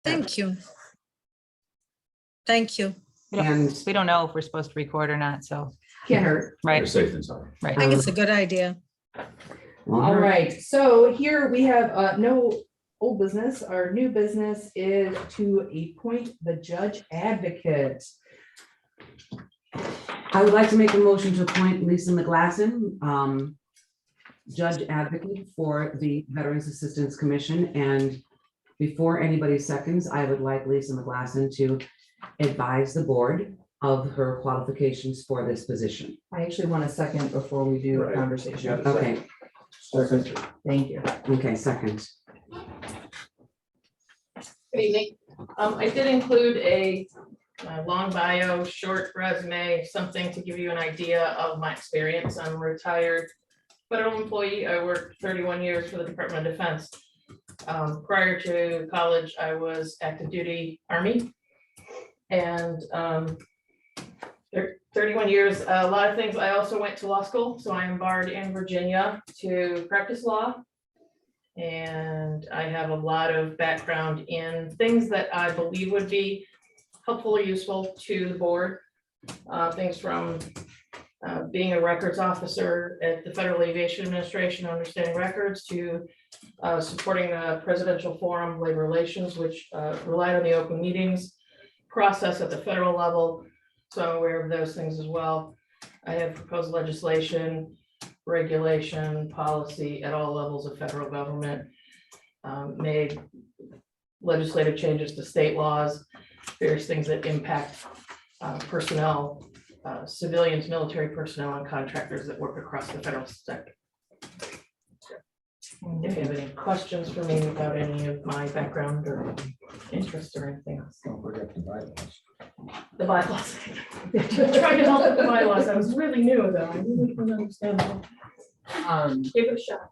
Thank you. Thank you. And We don't know if we're supposed to record or not, so, can't hurt. right, Better safe than sorry. I right. think it's a good idea. All right, so here we have no old business. Our new business is to appoint the judge advocate. I would like to make a motion to appoint Lisa McGlasson, judge advocate for the Veterans Assistance Commission. And before anybody seconds, I would like Lisa McGlasson to advise the board of her qualifications for this position. I actually want a second before we do a Right. conversation. Yeah. Okay, Second. Thank you. okay, second. Good evening. I did include a long bio, short resume, something to give you an idea of my experience. I'm a retired federal employee. I worked 31 years for the Department of Defense. Prior to college, I was active duty Army. And 31 years, a lot of things. I also went to law school, so I am barred in Virginia to practice law. And I have a lot of background in things that I believe would be helpful or useful to the board. Things from being a records officer at the Federal Aviation Administration, understanding records, to supporting the Presidential Forum Labor Relations, which relied on the open meetings process at the federal level. So I'm aware of those things as well. I have proposed legislation, regulation, policy at all levels of federal government, made legislative changes to state laws, various things that impact personnel, civilians, military personnel, and contractors that work across the federal sector. If you have any questions for me about any of my background or interest or anything else. Don't forget the bylaws. The bylaws. Trying to help with the bylaws. I was really new though. I really couldn't understand them. Give it a shot.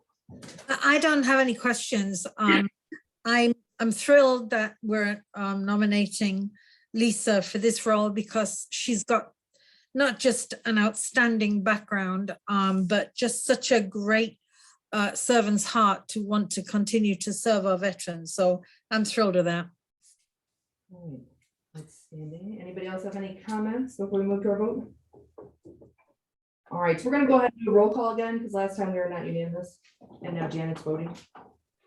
I don't have any questions. I'm thrilled that we're nominating Lisa for this role because she's got not just an outstanding background, but just such a great servant's heart to want to continue to serve our veterans. So I'm thrilled with that. Outstanding. Anybody else have any comments before we move to our vote? All right, so we're gonna go ahead and do a roll call again, because last time we were not unanimous, and now Janet's voting.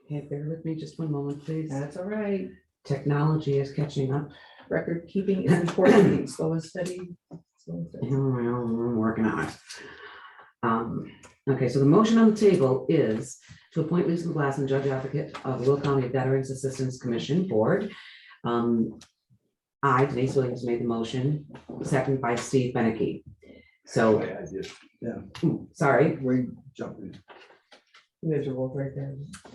Okay, bear with me just one moment, please. That's all right. Technology is catching up. Record keeping is important. Slow and steady. Slow and steady. I'm working on it. Okay, so the motion on the table is to appoint Lisa McGlasson, judge advocate of the Will County Veterans Assistance Commission Board. I, Denise Williams, made the motion, seconded by Steve Beneke. So, I just, yeah, sorry. we jumped in. You guys are both right there.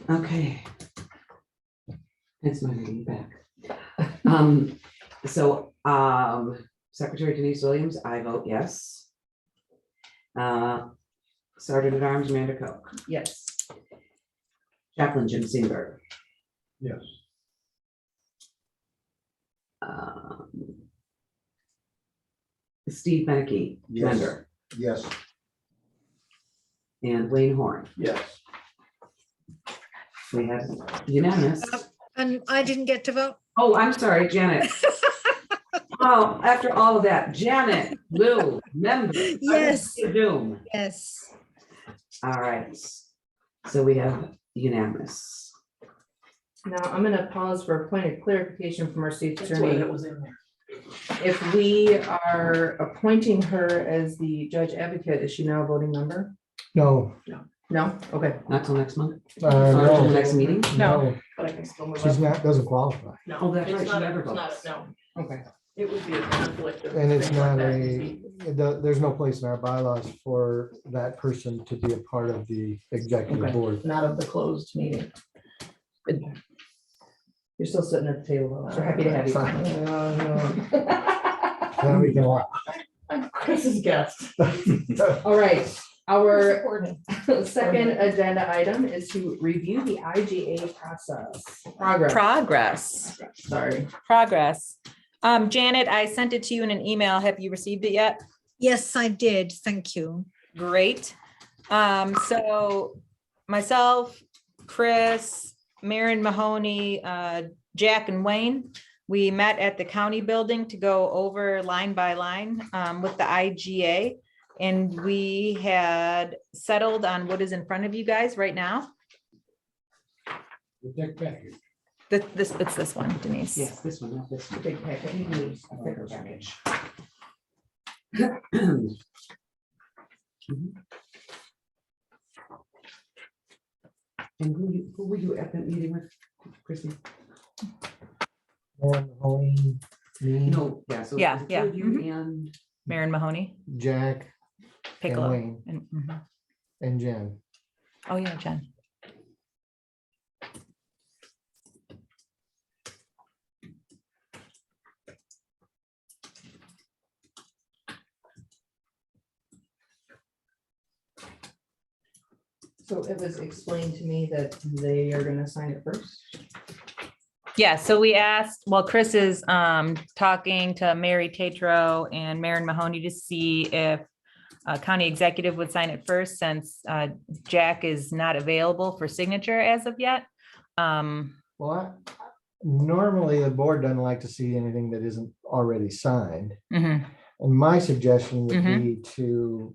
Okay. It's my reading back. Secretary Denise Williams, I vote yes. Sergeant at Arms Amanda Koch. Yes. Chaplain Jim Seenberg. Yes. Steve Beneke, Yes. member, Yes. and Wayne Horn. Yes. We have unanimous. And I didn't get to vote. Oh, I'm sorry, Janet. Oh, after all of that, Janet, Lou, member. Yes. Doom. Yes. All right. So we have unanimous. Now I'm gonna pause for a point of clarification from our state's That's why attorney. that was in there. If we are appointing her as the judge advocate, is she now a voting member? No, No? Okay. Not till next month, uh, or till the no, next meeting. no, But I can still move she's up. not, doesn't qualify. No, Oh, that's it's right, she not a- never it's not a- votes. No, Okay. it would be a conflict of. And it's things like not that. there's no place in our bylaws for that person to be a part of the executive Okay. board. Not of the closed meeting. You're still sitting at the table, though. So happy to have you. Fine. Now we can walk. I'm Chris's guest. All right, our Important. second agenda item is to review the IGA process. Progress. Sorry. Janet, I sent it to you in an email. Have you received it yet? Yes, I did. Thank you. Great. So myself, Chris, Maren Mahoney, Jack and Wayne. We met at the county building to go over line by line with the IGA. And we had settled on what is in front of you guys right now. It's this one, Denise. Yes, this one, not this one. Big packet. He needs a thicker package. And who were you at that meeting with, Chrissy? Lauren, Mahoney, me, No, yeah, so. Yeah, it was yeah, you and Maren Mahoney, Jack, and Piccolo. Wayne, And, and Jen. oh yeah, Jen. So it was explained to me that they are gonna sign it first. Yeah, so we asked, well, Chris is talking to Mary Tatro and Maren Mahoney to see if county executive would sign it first, since Jack is not available for signature as of yet. Well, normally the board doesn't like to see anything that isn't already signed. Mhm. And my suggestion would be to,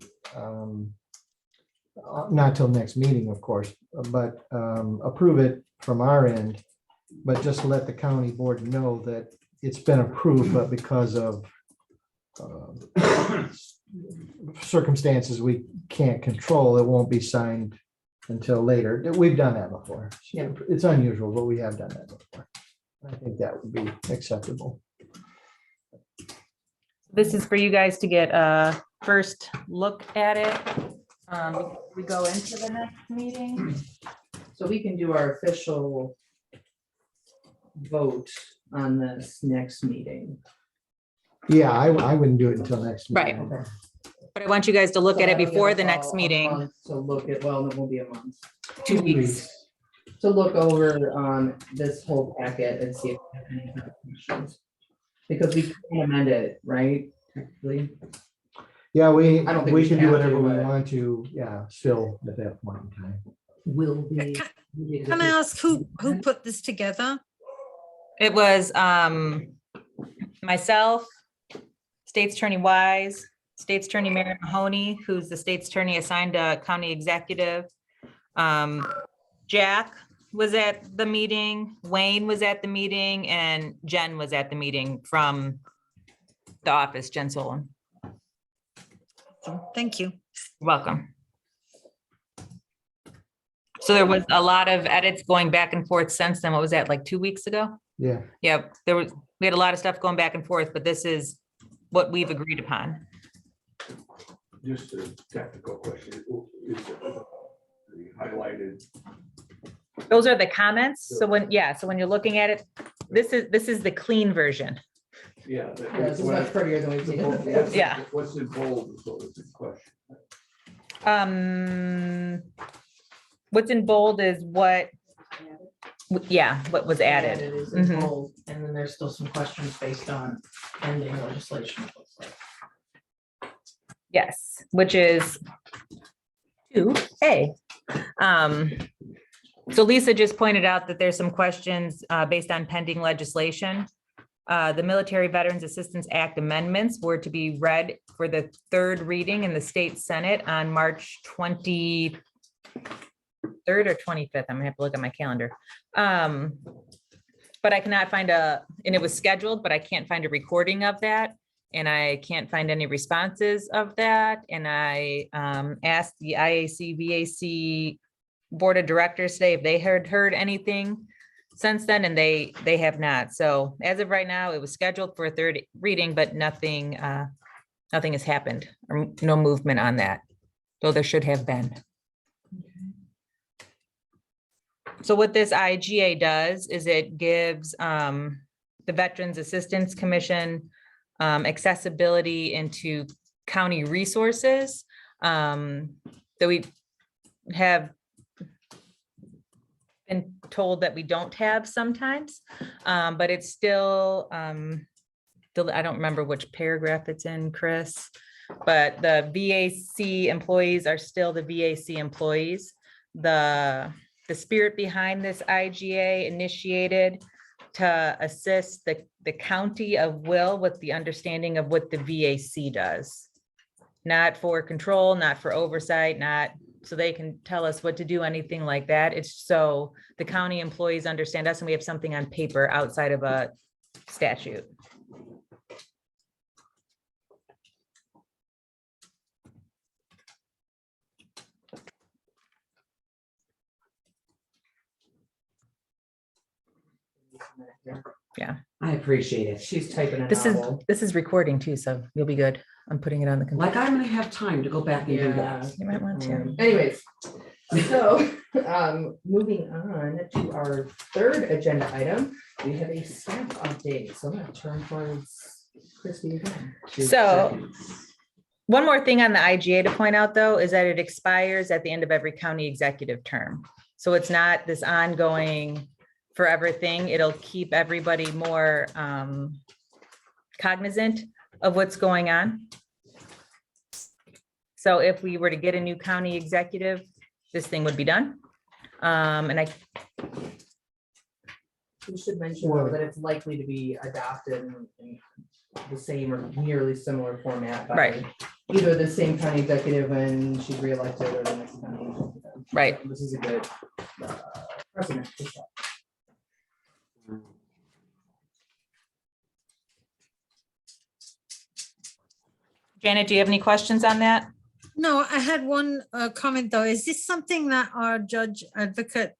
not till next meeting, of course, but approve it from our end, but just let the county board know that it's been approved, but because of circumstances we can't control, it won't be signed until later. We've done that before. Yeah. It's unusual, but we have done that before. I think that would be acceptable. This is for you guys to get a first look at it. We go into the next meeting. So we can do our official vote on this next meeting. Yeah, I wouldn't do it until next. Right. meeting. Okay. But I want you guys to look So at it that'll give before us the all next a meeting, month To look at, well, it won't be a month, 2 weeks. to look over this whole packet and see if we have any other questions. Because we can amend it, right? Technically. Yeah, we I don't think we we can have do to, whatever we but- want to, yeah, still at that point in time. will be. Can I ask who put this together? It was myself, State's Attorney Wise, State's Attorney Mary Mahoney, who's the State's Attorney assigned to County Executive. Jack was at the meeting, Wayne was at the meeting, and Jen was at the meeting from the office, Jen Solon. Thank you. Welcome. So there was a lot of edits going back and forth since then. What was that, like 2 weeks ago? Yeah, Yeah, we had a lot of stuff going back and forth, but this is what we've agreed upon. Just a technical question. Is it the highlighted? Those are the comments. So when you're looking at it, this is the clean version. Yeah. Yeah, this is much prettier than we've seen it before. Yeah. What's in bold is what was in question. What's in bold is what was added. It is in Mhm. bold, and then there's still some questions based on pending legislation. it looks like. Yes, which is 2A. So Lisa just pointed out that there's some questions based on pending legislation. The Military Veterans Assistance Act amendments were to be read for the third reading in the state Senate on March 23rd or 25th. I'm gonna have to look at my calendar. But I cannot find and it was scheduled, but I can't find a recording of that. And I can't find any responses of that. And I asked the IAC, VAC Board of Directors today if they had heard anything since then, and they have not. So as of right now, it was scheduled for a third reading, but nothing has happened, or no movement on that, though there should have been. So what this IGA does is it gives the Veterans Assistance Commission accessibility into county resources that we have been told that we don't have sometimes, but it's still, I don't remember which paragraph it's in, Chris, but the VAC employees are still the VAC employees. The spirit behind this IGA initiated to assist the county of Will with the understanding of what the VAC does. Not for control, not for oversight, not so they can tell us what to do, anything like that. It's so the county employees understand us and we have something on paper outside of a statute. I appreciate it. She's typing it This out. is recording too, so you'll be good. I'm putting it on the computer. Like I'm gonna have time to go back and do that. You might want to. Anyways, so, moving on to our third agenda item, we have a staff update, so I'm gonna turn towards Christie again. So one more thing on the IGA to point out, though, is that it expires at the end of every county executive term. So it's not this ongoing forever thing. It'll keep everybody more cognizant of what's going on. So if we were to get a new county executive, this thing would be done. And We should mention though that it's likely to be adopted in the same or nearly similar format by Right. either the same county executive when she's reelected or the next county executive. Right. So this is a good precedent to set. Janet, do you have any questions on that? No, I had one comment though. Is this something that our judge advocate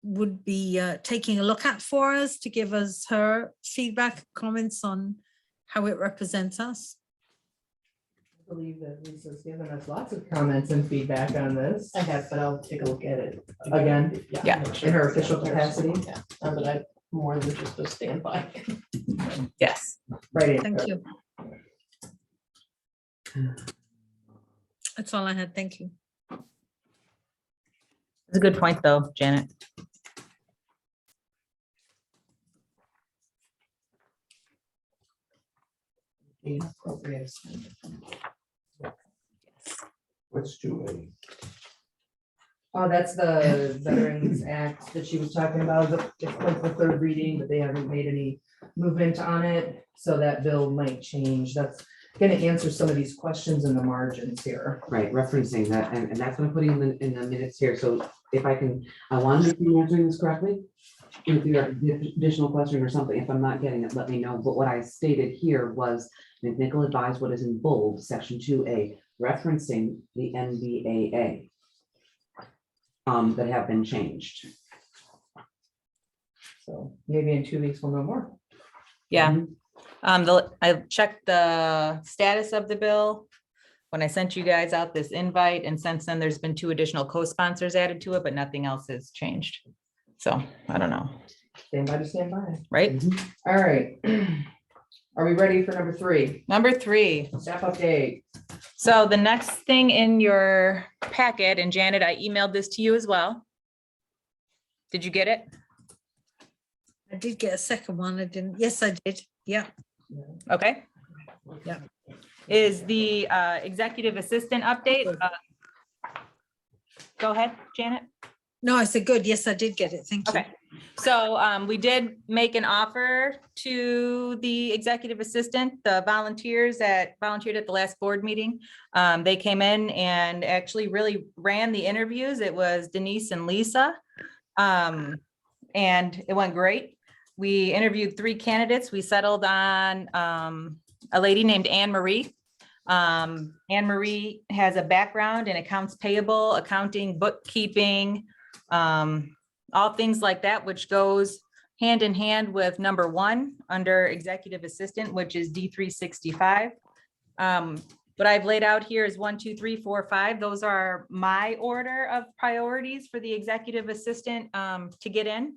would be taking a look at for us to give us her feedback, comments on how it represents us? I believe that Lisa's given us lots of comments and feedback on this. I have, but I'll take a look at it. Again? Yeah. In her official capacity? Yeah, now that I'm more than just a standby. Yes. Right. Thank you. That's all I had. Thank you. It's a good point, though, Janet. What's 2A? Oh, that's the Veterans Act that she was talking about. It's like the third reading, but they haven't made any movement on it. So that bill might change. That's gonna answer some of these questions in the margins here. Right, referencing that, and that's what I'm putting in the minutes here, so if I can, I want to be answering this correctly. If you have additional question or something, if I'm not getting it, let me know, but what I stated here was, McNichol advised what is in bold, section 2A, referencing the NBAA. That have been changed. So maybe in 2 weeks we'll know more. Yeah. I checked the status of the bill when I sent you guys out this invite, and since then there's been 2 additional co-sponsors added to it, but nothing else has changed. So I don't know, Stand by to stand by. right? All right. Are we ready for number 3? Number 3. Staff update. So the next thing in your packet, and Janet, I emailed this to you as well. Did you get it? I did get a second one. I didn't. Yes, I did. Yeah. Okay. Yeah. Is the executive assistant update? Go ahead, Janet. No, I said good. Yes, I did get it. Thank you. Okay, so we did make an offer to the executive assistant, the volunteers that volunteered at the last board meeting. They came in and actually really ran the interviews. It was Denise and Lisa. And it went great. We interviewed 3 candidates. We settled on a lady named Anne Marie. Anne Marie has a background in accounts payable, accounting, bookkeeping, all things like that, which goes hand in hand with number 1 under executive assistant, which is D365. What I've laid out here is 1, 2, 3, 4, 5. Those are my order of priorities for the executive assistant to get in.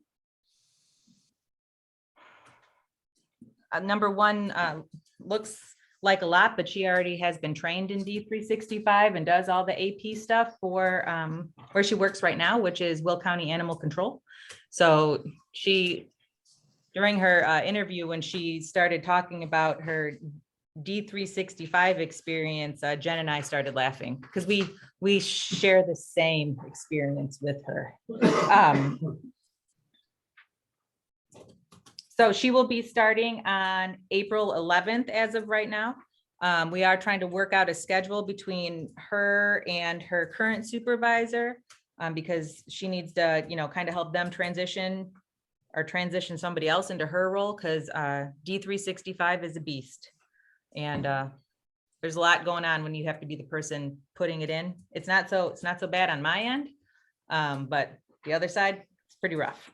Number 1 looks like a lot, but she already has been trained in D365 and does all the AP stuff for where she works right now, which is Will County Animal Control. So she, during her interview, when she started talking about her D365 experience, Jen and I started laughing because we share the same experience with her. So she will be starting on April 11th as of right now. We are trying to work out a schedule between her and her current supervisor because she needs to, you know, kind of help them transition or transition somebody else into her role because D365 is a beast. And there's a lot going on when you have to be the person putting it in. It's not so bad on my end, but the other side, it's pretty rough.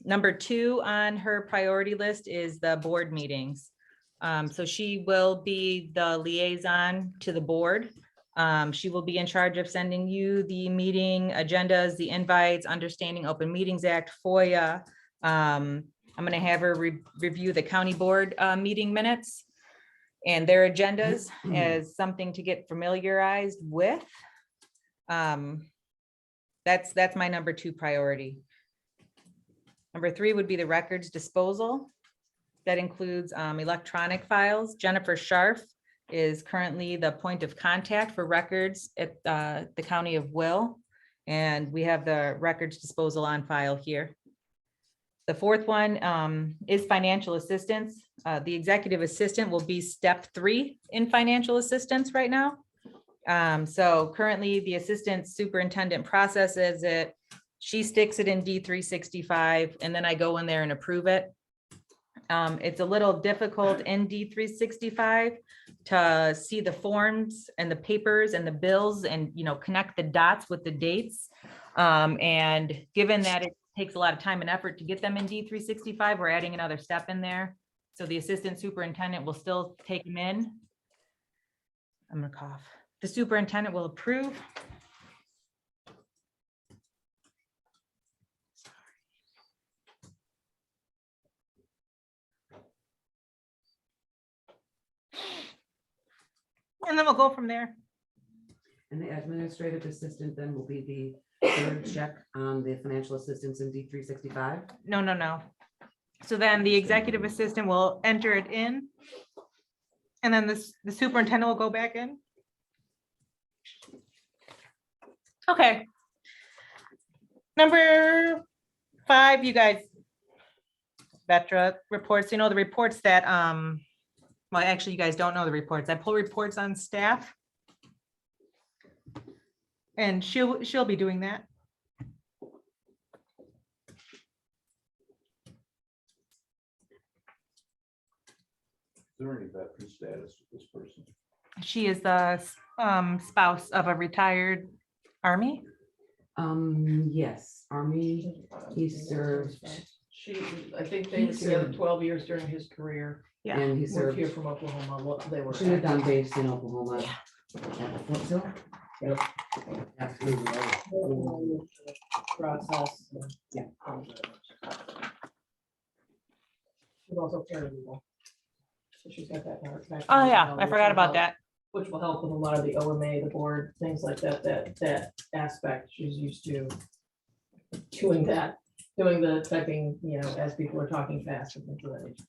Number 2 on her priority list is the board meetings. So she will be the liaison to the board. She will be in charge of sending you the meeting agendas, the invites, understanding Open Meetings Act, FOIA. I'm going to have her review the county board meeting minutes and their agendas as something to get familiarized with. That's my number 2 priority. Number 3 would be the records disposal. That includes electronic files. Jennifer Scharf is currently the point of contact for records at the County of Will. And we have the records disposal on file here. The 4th one is financial assistance. The executive assistant will be step 3 in financial assistance right now. So currently the assistant superintendent processes it. She sticks it in D365 and then I go in there and approve it. It's a little difficult in D365 to see the forms and the papers and the bills and, you know, connect the dots with the dates. And given that it takes a lot of time and effort to get them in D365, we're adding another step in there. So the assistant superintendent will still take them in. I'm gonna cough. The superintendent will approve. And then we'll go from there. And the administrative assistant then will be the 3rd check on the financial assistance in D365. No. So then the executive assistant will enter it in. And then the superintendent will go back in. Okay. Number 5, you guys. Vetra reports, you know, the reports that, well, actually, you guys don't know the reports. I pull reports on staff. And she'll be doing that. Is there any veteran status with this person? She is the spouse of a retired Army. Yes, Army, he served, I think they were He together served. 12 years during his career. Yeah. and he Moved served, here from Oklahoma. Well, they were. she lived on base in Oklahoma. At the Footsill? Yep. Yeah. Process. Yeah. She's also paralegal. So she's got that. Oh, yeah, I forgot about that. Which will help with a lot of the OMA, the board, things like that, that aspect. She's used to doing that, doing the typing, you know, as people are talking fast and things of that nature.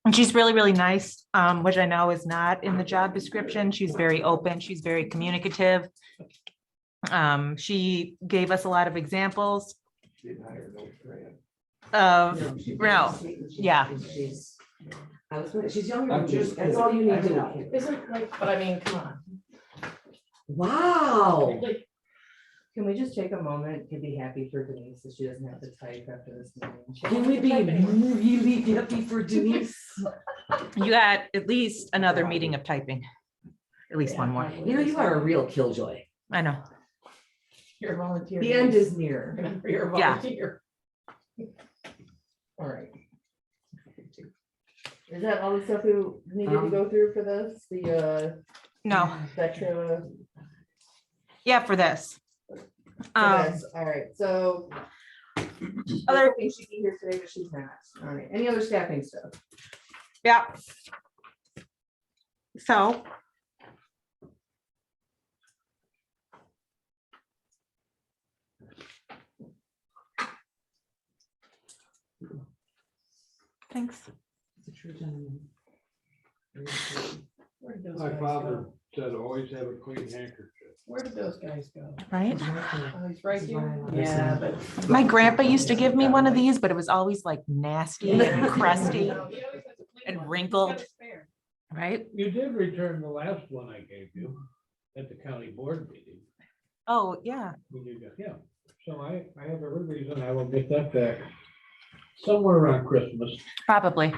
And she's really, really nice, which I know is not in the job description. She's very open. She's very communicative. She gave us a lot of examples She didn't hire no grant. of, She- no, yeah. She's younger I'm than you, just that's all you need to kidding. know. Isn't like, but I mean, come on. Wow. Like, Can we just take a moment to be happy for Denise that she doesn't have to type after this meeting? She Can doesn't we have to be type anymore. really happy for Denise? You got at least another meeting of typing. At least one more. You know, you are a real killjoy. I know. You're a volunteer. The end Denise. is near. You're a Yeah. volunteer. All right. Is that all the stuff we needed to go through for this? The No, Vetra? yeah, for this. All right, so. Other- Other, she'd be here today, but she's not. All right, any other staffing stuff? Yeah. So. Thanks. It's a true gentleman. Where did those My guys father go? said always have a clean handkerchief. Where did those guys go? right? Oh, he's right This is why I here. love this Yeah, one. but. My grandpa used to give me one of these, but it was always like nasty and crusty, and wrinkled. right? You did return the last one I gave you at the county board meeting. Oh, yeah. when you got- Yeah, so I have every reason I will get that back somewhere around Christmas. Probably.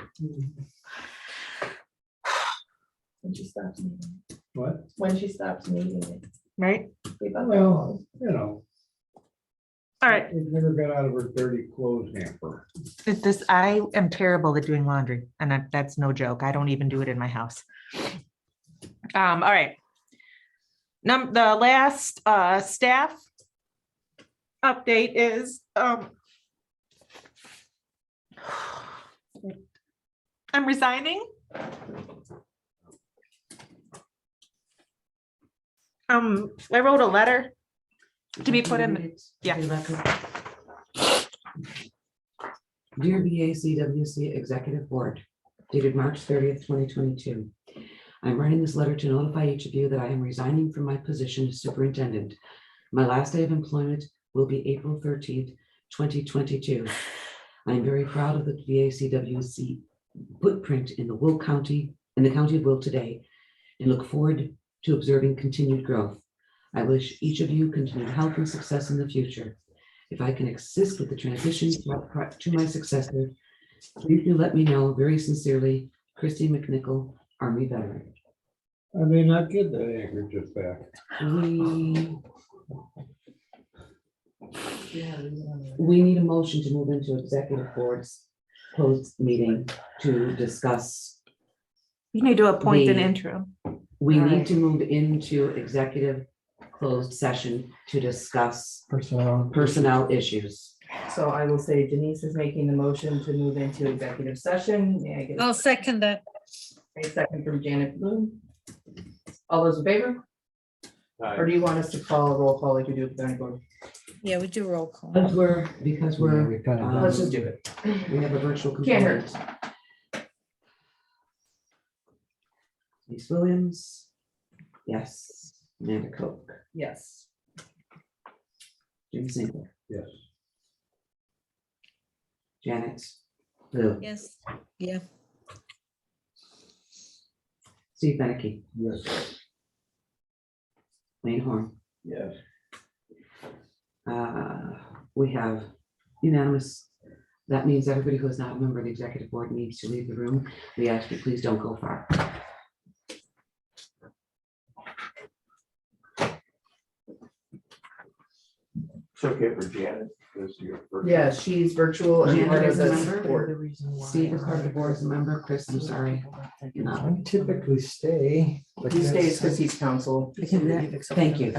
When she stops needing it. What? When she stops needing it. Right. See about that. Well, you know. All right. It never got out of her dirty clothes hamper. I am terrible at doing laundry, and that's no joke. I don't even do it in my house. All right. The last staff update is I'm resigning. I wrote a letter to be put in. Yeah. Dear BACWC Executive Board, dated March 30th, 2022. I'm writing this letter to notify each of you that I am resigning from my position as superintendent. My last day of employment will be April 13th, 2022. I am very proud of the BACWC footprint in the county of Will today, and look forward to observing continued growth. I wish each of you continued health and success in the future. If I can assist with the transition to my successor, please do let me know. Very sincerely, Christy McNichol, Army veteran. I may not get that handkerchief back. We need a motion to move into executive board's closed meeting to discuss. You need to appoint an The- interim. We need Alright. to move into executive closed session to discuss personnel issues. So I will say Denise is making the motion to move into executive session. May I get I'll second that. a second from Janet Bloom? All those in favor? Or do you want us to call a roll call like we do at the county board? Yeah, we do roll call. Because we're, We kind of. Let's just do it. we have a virtual Can't component. Ms. Williams? Yes. Amanda Coke? Yes. Jim Singer? Yes. Janet? Lou? Yes, yeah. Steve Beneke? Yes. Wayne Horn? Yes. We have unanimous. That means everybody who is not a member of the executive board needs to leave the room. We ask you, please don't go far. It's okay for Janet, because you're. first. Yeah, she's virtual and Janet part of is a this member? board. Steve is part of the board as a member. Chris, I'm sorry. No. I typically stay. but He stays that's- because he's counsel. Thank you.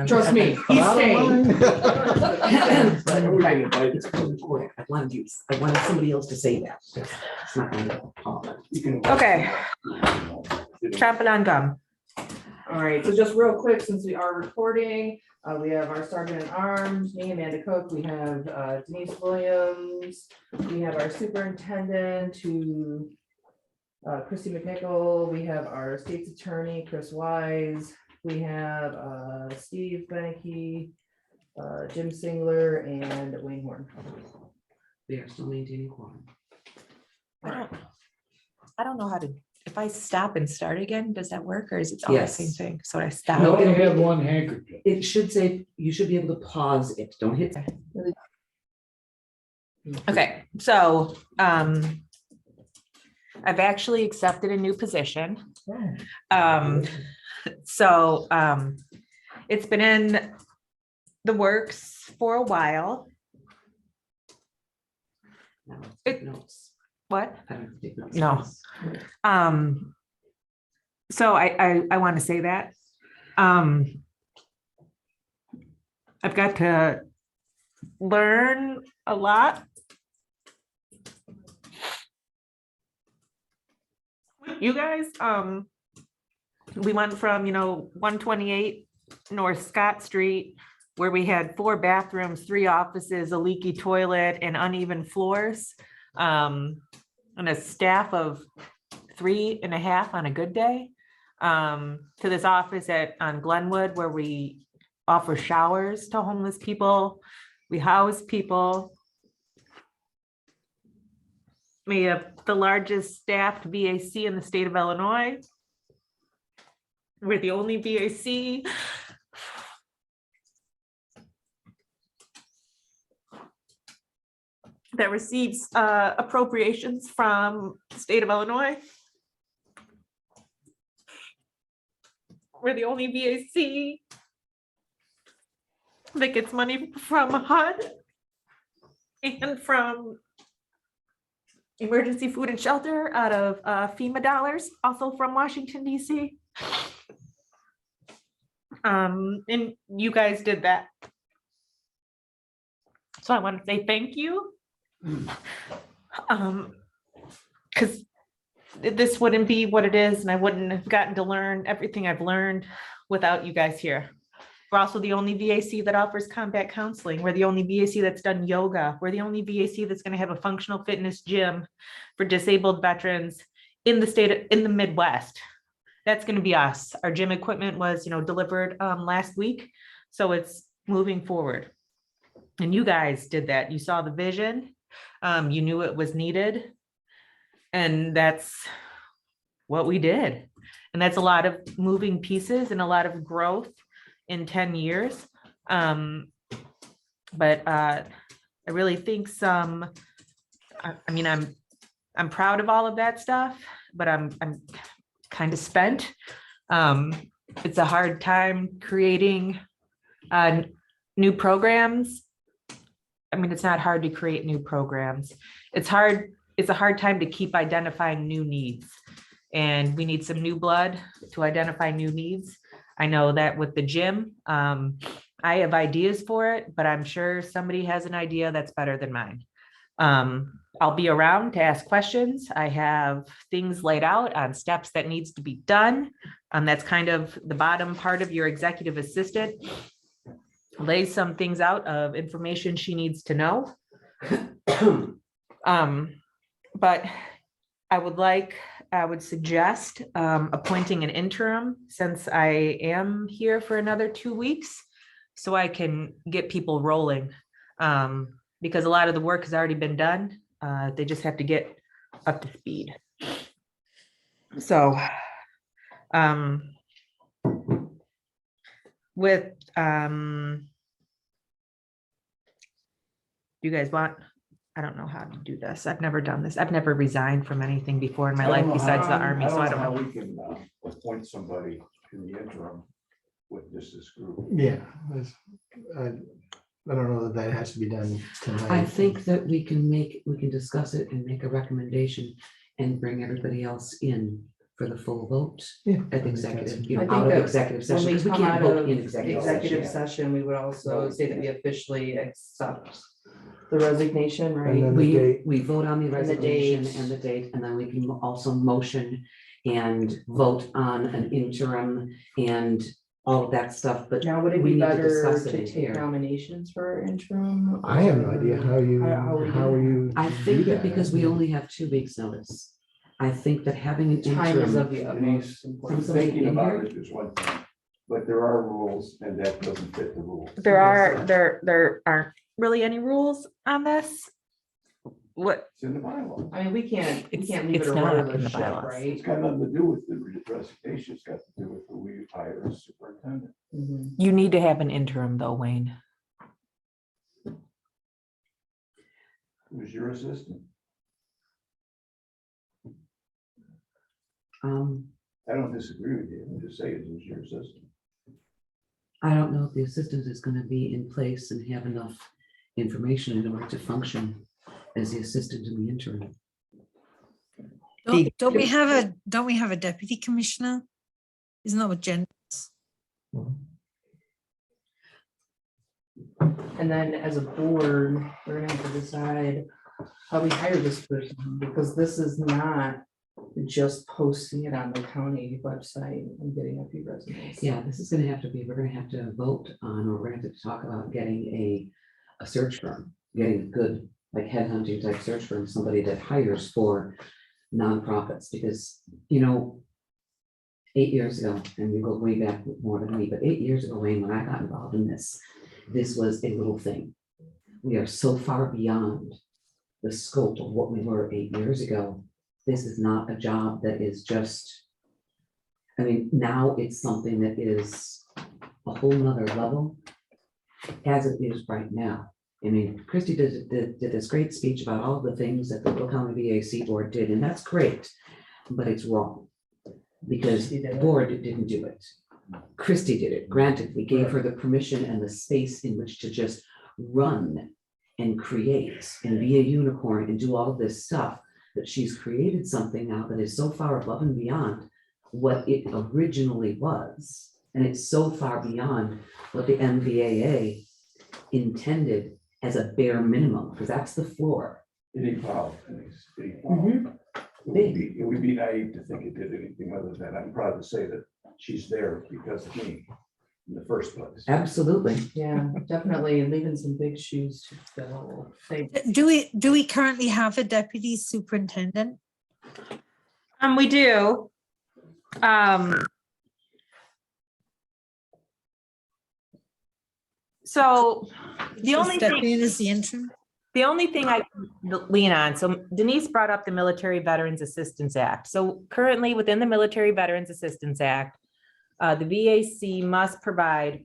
Trust me, he's staying. I wanted somebody else to say that. It's not my fault. You can. Okay. Chomping on gum. All right, so just real quick, since we are recording, we have our sergeant at arms, me, Amanda Cook, we have Denise Williams, we have our superintendent who, Christy McNichol, we have our state's attorney, Chris Wise, we have Steve Beneke, Jim Singler, and Wayne Horn. We are still maintaining quorum. I don't know how to, if I stop and start again, does that work, or is it all the Yes. same thing? So I I stop. No, only have one handkerchief. It should say, you should be able to pause it. Don't hit. Okay, so I've actually accepted a new position. So it's been in the works for a while. No, It- notes. What? I don't take notes. No. So I want to say that. I've got to learn a lot. You guys, we went from, 128 North Scott Street, where we had 4 bathrooms, 3 offices, a leaky toilet, and uneven floors. And a staff of 3.5 on a good day. to this office on Glenwood where we offer showers to homeless people. We house people. We have the largest staffed VAC in the state of Illinois. We're the only VAC that receives appropriations from the state of Illinois. We're the only VAC that gets money from HUD and from emergency food and shelter out of FEMA dollars, also from Washington, DC. And you guys did that. So I want to say thank you. Because this wouldn't be what it is, and I wouldn't have gotten to learn everything I've learned without you guys here. We're also the only VAC that offers combat counseling. We're the only VAC that's done yoga. We're the only VAC that's going to have a functional fitness gym for disabled veterans in the Midwest. That's going to be us. Our gym equipment was, delivered last week, so it's moving forward. And you guys did that. You saw the vision. You knew it was needed, and that's what we did. And that's a lot of moving pieces and a lot of growth in 10 years. But I really think I'm proud of all of that stuff, but I'm kind of spent. It's a hard time creating new programs. It's not hard to create new programs. It's a hard time to keep identifying new needs. And we need some new blood to identify new needs. I know that with the gym, I have ideas for it, but I'm sure somebody has an idea that's better than mine. I'll be around to ask questions. I have things laid out on steps that needs to be done. That's kind of the bottom part of your executive assistant. Lay some things out of information she needs to know. But I would suggest appointing an interim since I am here for another 2 weeks, so I can get people rolling. Because a lot of the work has already been done. They just have to get up to speed. So with you guys want, I don't know how to do this. I've never done this. I've never resigned from anything before in my life besides the army, so I don't know. How we can appoint somebody in the interim with this group. Yeah. I don't know that has to be done tonight. I think that we can discuss it and make a recommendation and bring everybody else in for the full vote Yeah. at the executive, I think out of that executive When session, we because we come can't out vote of in executive executive session. session, we would also say that we officially accept the resignation, And right? then the date. We vote on the And the resignation date. and the date, and then we can also motion and vote on an interim and all of that stuff, but Now, would it we be need to better discuss it to in take here. nominations for interim? I have no idea how you, How we how do you. I do think that because we I mean, only have 2 weeks notice, I think that having an Time is of interim, the Denise, utmost importance. somebody thinking in about here? it is one thing, but there are rules and that doesn't fit the rules. There aren't really any rules on this. What? It's in the bylaw. I mean, we can't leave it It's a not in rudderless the ship, bylaws. right? It's got nothing to do with the resignation, it's got to do with who we hire as superintendent. Mhm. You need to have an interim though, Wayne. Who's your assistant? I don't disagree with you, I'm just saying, who's your assistant? I don't know if the assistant is gonna be in place and have enough information in order to function as the assistant in the interim. Don't we have a deputy commissioner? Isn't that what Jen? And then as a board, we're gonna have to decide how we hire this person, because this is not just posting it on the county website and getting a few resumes. Yeah, this is gonna have to be, we're gonna have to vote on, or we're gonna have to talk about getting a search firm, getting a good, like headhunting type search firm, somebody that hires for nonprofits, because, 8 years ago, and we go way back more than me, but 8 years ago, Wayne, when I got involved in this was a little thing. We are so far beyond the scope of what we were 8 years ago. This is not a job that is just, I mean, now it's something that is a whole nother level as it is right now. I mean, Christy did this great speech about all the things that the Little County VAC board did, and that's great, but it's wrong. Because the board didn't do it. Christy did it. Granted, we gave her the permission and the space in which to just run and create and be a unicorn and do all of this stuff. But she's created something now that is so far above and beyond what it originally was. And it's so far beyond what the MVAA intended as a bare minimum, because that's the floor. It evolved. It evolved. It would be naive to think it did anything other than, I'm proud to say that she's there because of me in the first place. Absolutely. Yeah, definitely leaving some big shoes to fill. Do we currently have a deputy superintendent? We do. So the So only step thing. in as the interim? The only thing I can lean on, so Denise brought up the Military Veterans Assistance Act. So currently within the Military Veterans Assistance Act, the VAC must provide,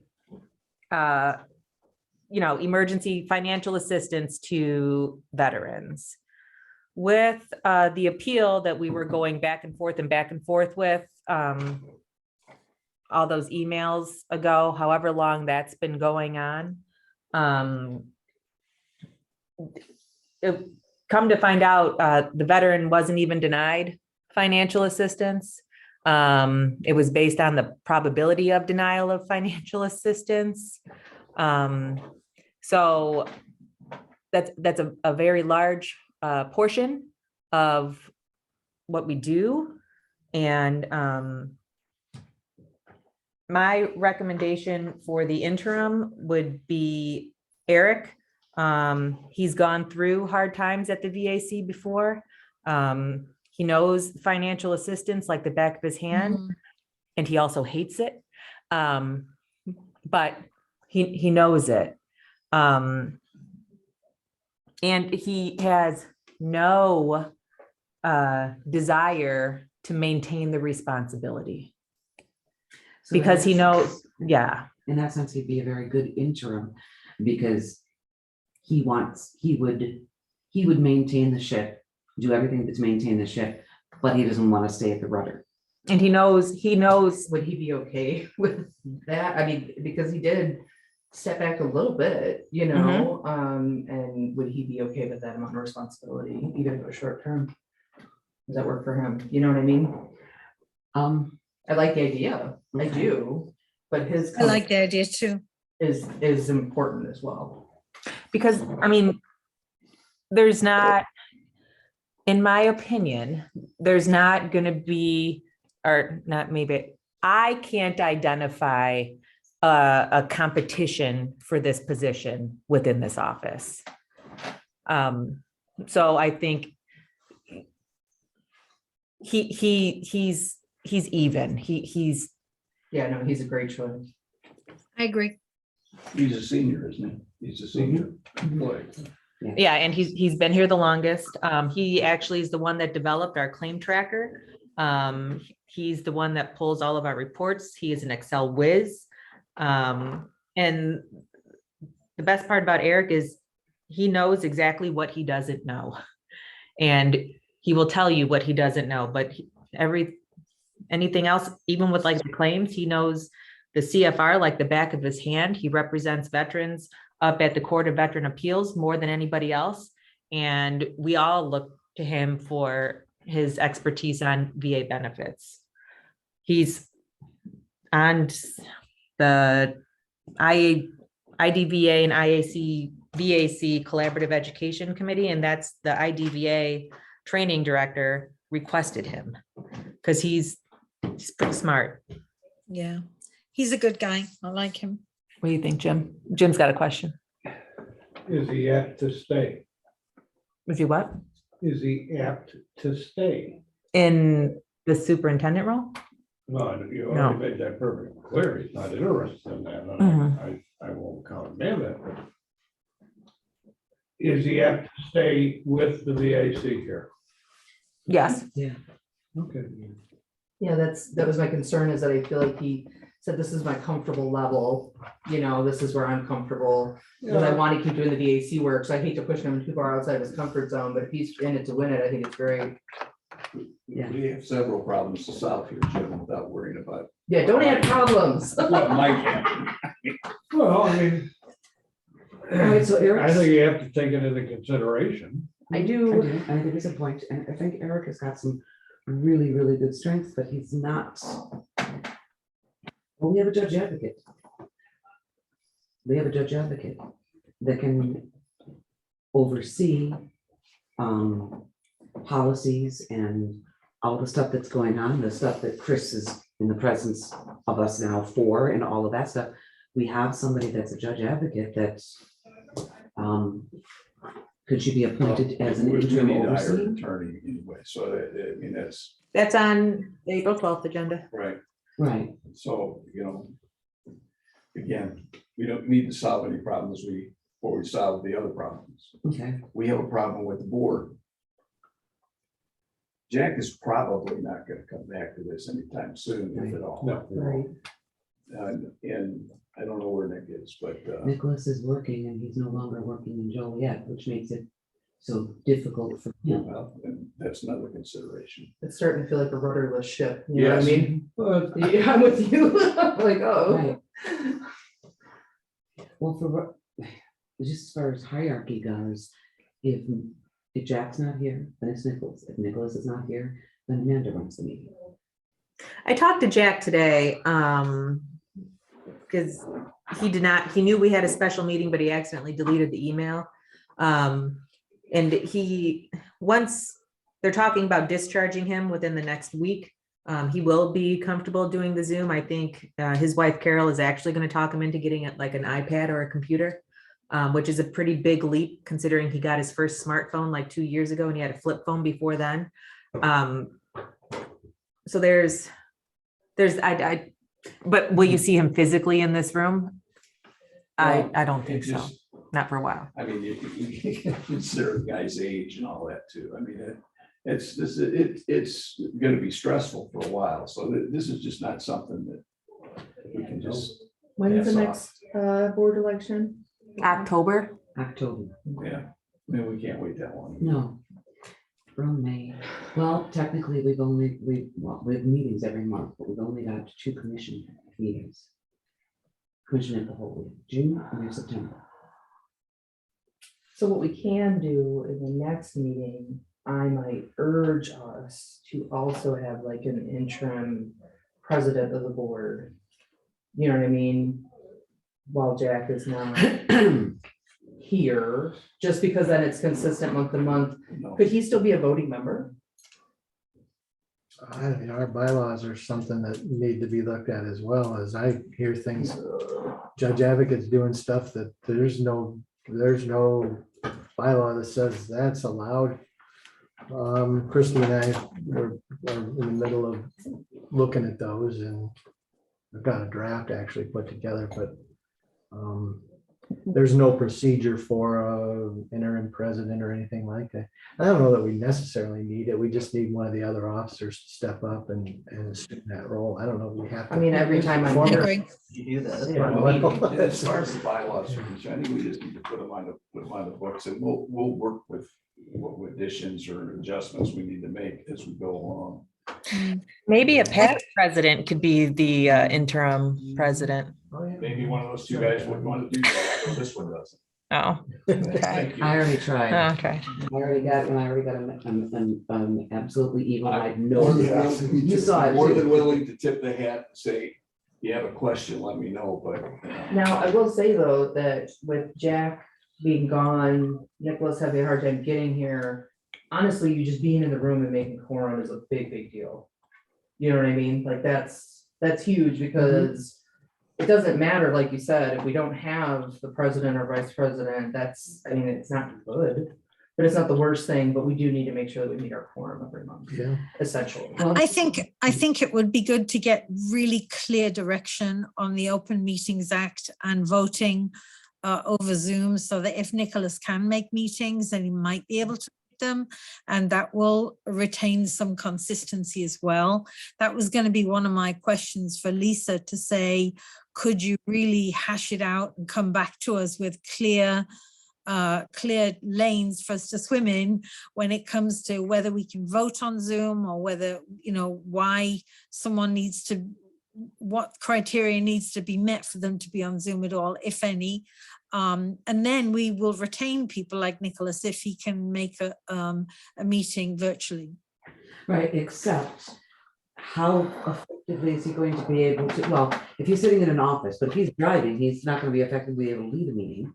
emergency financial assistance to veterans. With the appeal that we were going back and forth with, all those emails ago, however long that's been going on, come to find out, the veteran wasn't even denied financial assistance. It was based on the probability of denial of financial assistance. So that's a very large portion of what we do. And my recommendation for the interim would be Eric. He's gone through hard times at the VAC before. He knows financial assistance like the back of his hand, and he also hates it. But he knows it. And he has no desire to maintain the responsibility So in because he that knows, sense- yeah. In that sense, he'd be a very good interim because he would maintain the ship, do everything to maintain the ship, but he doesn't want to stay at the rudder. And he knows, Would he be okay with that? I mean, because he did step back a little bit, and would he be okay with that amount of responsibility, even for short term? Does that work for him? You know what I mean? I like the idea, I Okay. do, but his I like the idea too. is important as well. because, I mean, there's not, in my opinion, there's not going to be, or not maybe, I can't identify a competition for this position within this office. So I think he's even, he's, Yeah, no, he's a great choice. I agree. He's a senior, isn't he? He's a senior employee. yeah, and he's been here the longest. He actually is the one that developed our claim tracker. He's the one that pulls all of our reports. He is an Excel whiz. And the best part about Eric is he knows exactly what he doesn't know. And he will tell you what he doesn't know, but anything else, even with like the claims, he knows the CFR like the back of his hand. He represents veterans up at the Court of Veteran Appeals more than anybody else. And we all look to him for his expertise on VA benefits. He's on the IDVA and VAC Collaborative Education Committee, and that's the IDVA training director requested him because he's pretty smart. Yeah, he's a good guy. I like him. What do you think, Jim? Jim's got a question. Is he apt to stay? Was he what? Is he apt to stay? In the superintendent role? No, you No. already made that perfectly clear. He's not interested in that. and Mhm. I won't countermand that. But is he have to stay with the VAC here? Yes. Okay. Yeah, that was my concern, is that I feel like he said, this is my comfortable level, you know, this is where I'm comfortable. Because I want to keep doing the VAC work, so I hate to push him too far outside his comfort zone, but if he's in it to win it, I think it's great. Yeah. We have several problems to solve here, Jim, without worrying about Yeah, don't have problems. what might happen. Well, I mean, All right, so I Eric's. think you have to take it into consideration. I I do. think it is a point, and I think Eric has got some really, really good strengths, but he's not. Well, we have a judge advocate. We have a judge advocate that can oversee policies and all the stuff that's going on, the stuff that Chris is in the presence of us now for, and all of that stuff. We have somebody that's a judge advocate that could she be appointed as an We interim need to hire an overseer? attorney anyway, so I mean, That's on the April 12th agenda. right. Right, So, again, we don't need to solve any problems before we solve the other problems. okay, We have a problem with the board. Jack is probably not gonna come back to this anytime soon, if at all. No. Right. And I don't know where Nick is, but, Nicholas is working and he's no longer working in Joliet, which makes it so difficult for him. well, and that's another consideration. It's starting to feel like a rudderless ship, you know what I Yes. mean? But Yeah, I'm with you. Like, oh. Right. Well, just as far as hierarchy goes, if Jack's not here, then it's Nicholas. If Nicholas is not here, then Amanda runs the meeting. I talked to Jack today, because he knew we had a special meeting, but he accidentally deleted the email. And once they're talking about discharging him within the next week, he will be comfortable doing the Zoom. I think his wife Carol is actually going to talk him into getting it like an iPad or a computer, which is a pretty big leap considering he got his first smartphone like 2 years ago and he had a flip phone before then. So but will you see him physically in this room? I don't think so, not for a while. I mean, you can consider the guy's age and all that too. I mean, it's gonna be stressful for a while, so this is just not something that we can just, When's the Yes, next board election? October? October, yeah, I mean, we can't wait that long. no. From May. Well, technically, we have meetings every month, but we've only got 2 commission meetings. Commission at the whole week, June and September. So what we can do in the next meeting, I might urge us to also have like an interim president of the board. You know what I mean? While Jack is not here, just because then it's consistent month to month. No. Could he still be a voting member? I mean, our bylaws are something that need to be looked at as well. As I hear things, judge advocates doing stuff that there's no bylaw that says that's allowed. Christie and I were in the middle of looking at those, and I've got a draft actually put together, but there's no procedure for an interim president or anything like that. I don't know that we necessarily need it. We just need one of the other officers to step up and assume that role. I don't know if we have to. I mean, every time I'm I here. agree. You do this. Yeah, Well, as far as the bylaws are concerned, I think we just need to put them on the books, and we'll work with what additions or adjustments we need to make as we go along. Maybe a past president could be the interim president. Oh, yeah. Maybe one of those two guys would want to do that, but this one doesn't. Oh, okay. Thank you. I already tried. Okay. I already got an absolutely evil, I I'm know. You saw it. More too. than willing to tip the hat and say, you have a question, let me know, but. Now, I will say though, that with Jack being gone, Nicholas having a hard time getting here, honestly, you just being in the room and making quorum is a big deal. You know what I mean? Like that's huge because it doesn't matter, like you said, if we don't have the president or vice president, I mean, it's not good. But it's not the worst thing, but we do need to make sure that we meet our quorum every month, Yeah. essentially. I think it would be good to get really clear direction on the Open Meetings Act and voting over Zoom, so that if Nicholas can make meetings, then he might be able to make them, and that will retain some consistency as well. That was going to be one of my questions for Lisa, to say, could you really hash it out and come back to us with clear lanes for us to swim in when it comes to whether we can vote on Zoom, or whether, why someone needs to, what criteria needs to be met for them to be on Zoom at all, if any. And then we will retain people like Nicholas if he can make a meeting virtually. Right, except how effectively is he going to be able to, well, if he's sitting in an office, but if he's driving, he's not gonna be effectively able to lead a meeting.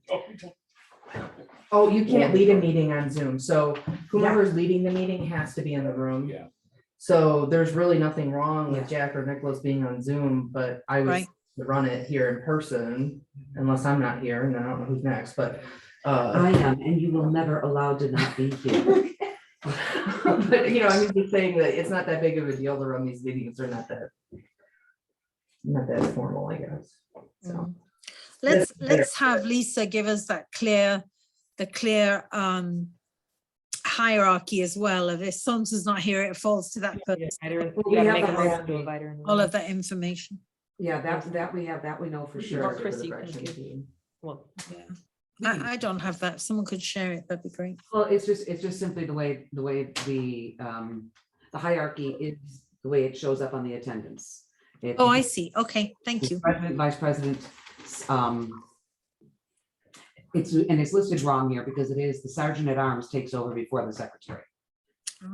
Oh, you can't lead a meeting on Zoom, so whoever's leading the meeting has to be in the room. Yeah. So there's really nothing wrong with Yeah. Jack or Nicholas being on Zoom, but I was Right. to run it here in person, unless I'm not here, and I don't know who's next, but. I am, and you will never allow to not be here. But, I'm just saying that it's not that big of a deal to run these meetings, they're not that formal, I guess, so. Let's have Lisa give us the clear hierarchy as well, of if someone's not here, it falls to that person, We have the hierarchy. all of that information. Yeah, that we have, that we know for sure. Chrissy can give- Well, I don't have that. If someone could share it, that'd be great. Well, it's just simply the way the hierarchy is, the way it shows up on the attendance. It's Oh, I see. Okay, thank you. President, vice president, it's listed wrong here because it is the sergeant at arms takes over before the secretary.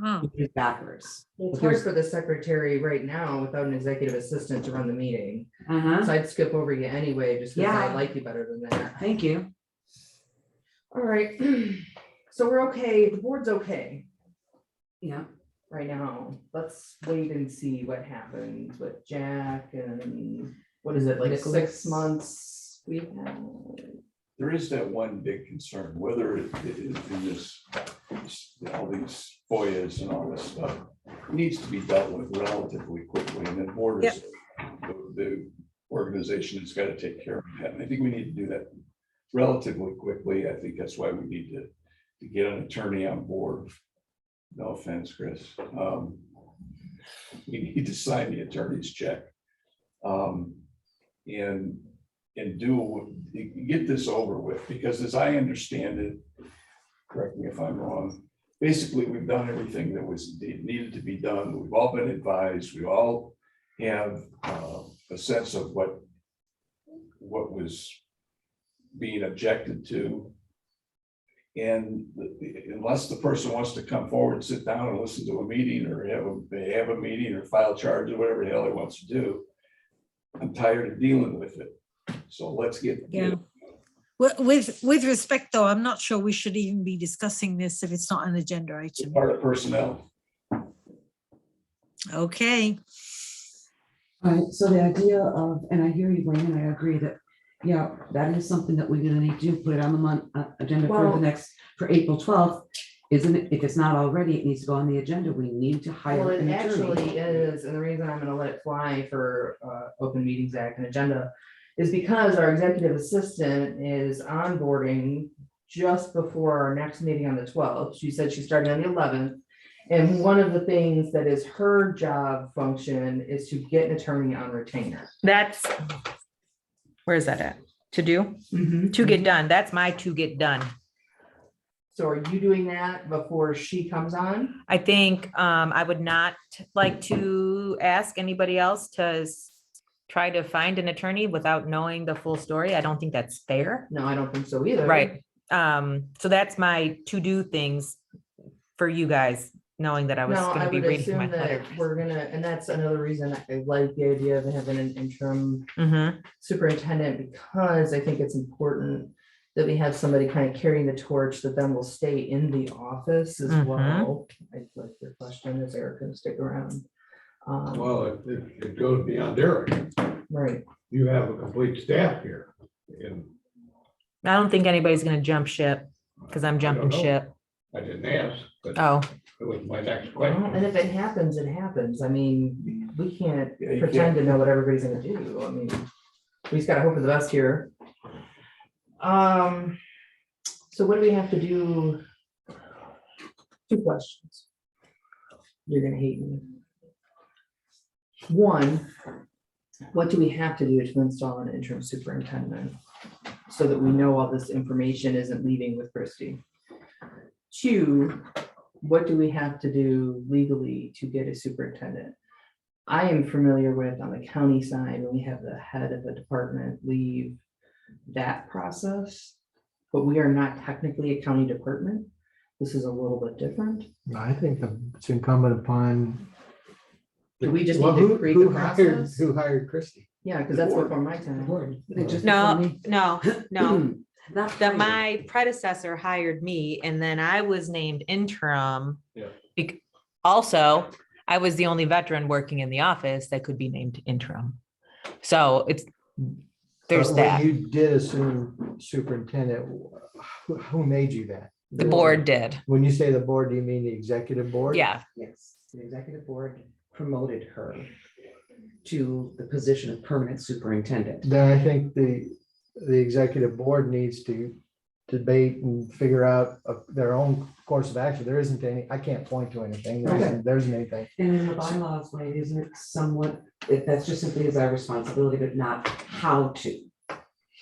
Ah, Which is backwards. It's hard for the secretary right now without an executive assistant to run the meeting, Uh-huh, so I'd skip over you anyway, just because I Yeah. like you better than that. thank you. All right, so we're okay, the board's okay Yeah, right now. Let's wait and see what happens with Jack and what is it, like Nicholas. 6 months? We've had. There is that one big concern, whether it is in this, all these FOIAs and all this stuff, needs to be dealt with relatively quickly, and the board is the organization has got to take care of that, and I think we need to do that relatively quickly. I think that's why we need to get an attorney on board. No offense, Chris. We need to sign the attorney's check. And get this over with, because as I understand it, correct me if I'm wrong, basically, we've done everything that was needed to be done. We've all been advised, we all have a sense of what was being objected to. And unless the person wants to come forward and sit down and listen to a meeting, or have a meeting, or file charges, or whatever the hell he wants to do, I'm tired of dealing with it. So let's get. Yeah. With respect, though, I'm not sure we should even be discussing this if it's not an agenda item. Part of personnel. Okay, all right, so the idea of, and I hear you, Wayne, and I agree that, yeah, that is something that we're gonna need to put it on the agenda for Well- for April 12th. Isn't it, if it's not already, it needs to go on the agenda, we need to Well, hire it an actually attorney. is, and the reason I'm gonna let it fly for Open Meetings Act and agenda is because our executive assistant is onboarding just before our next meeting on the 12th. She said she's starting on the 11th. And one of the things that is her job function is to get an attorney on retainer. That's, where is that at? To do, to get done. That's my to get done. So are you doing that before she comes on? I think I would not like to ask anybody else to try to find an attorney without knowing the full story. I don't think that's fair. No, I don't think so either. Right. So that's my to do things for you guys, knowing that I was No, I gonna be would reading my assume letter. that we're gonna, and that's another reason I like the idea of having an interim Mhm. superintendent, because I think it's important that we have somebody kind of carrying the torch that then will stay in the office as Mhm. well. I like your question, is Eric gonna stick around? Well, it goes beyond Eric. Right, You have a complete staff here. And I don't think anybody's gonna jump ship because I'm jumping know. ship. I didn't ask, but Oh, it was my next Well, question. and if it happens, it happens. I mean, we can't Yeah, you pretend can't. to know what everybody's gonna do. I mean, we just gotta hope for the best here. So what do we have to do? 2 questions. You're gonna hate me. One, what do we have to do to install an interim superintendent? So that we know all this information isn't leaving with Christie. 2, what do we have to do legally to get a superintendent? I am familiar with on the county side, when we have the head of a department leave that process, but we are not technically a county department. This is a little bit different. I think it's incumbent upon. Do we just Well, need to who- create the who hired- process? Who hired Christie? Yeah, because that's before my time. They just no, before me. no, no. Not That hired. my predecessor hired me and then I was named interim. Yeah. Also, I was the only veteran working in the office that could be named interim. So there's But that. when you did assume superintendent, who made you that? The board did. When you say the board, do you mean the executive board? Yeah. Yes, the executive board promoted her to the position of permanent superintendent. Then I think the executive board needs to debate and figure out their own course of action. There isn't any, I can't point to anything. There isn't anything. And in the bylaws, right, isn't it somewhat, that's just simply as our responsibility, but not how to.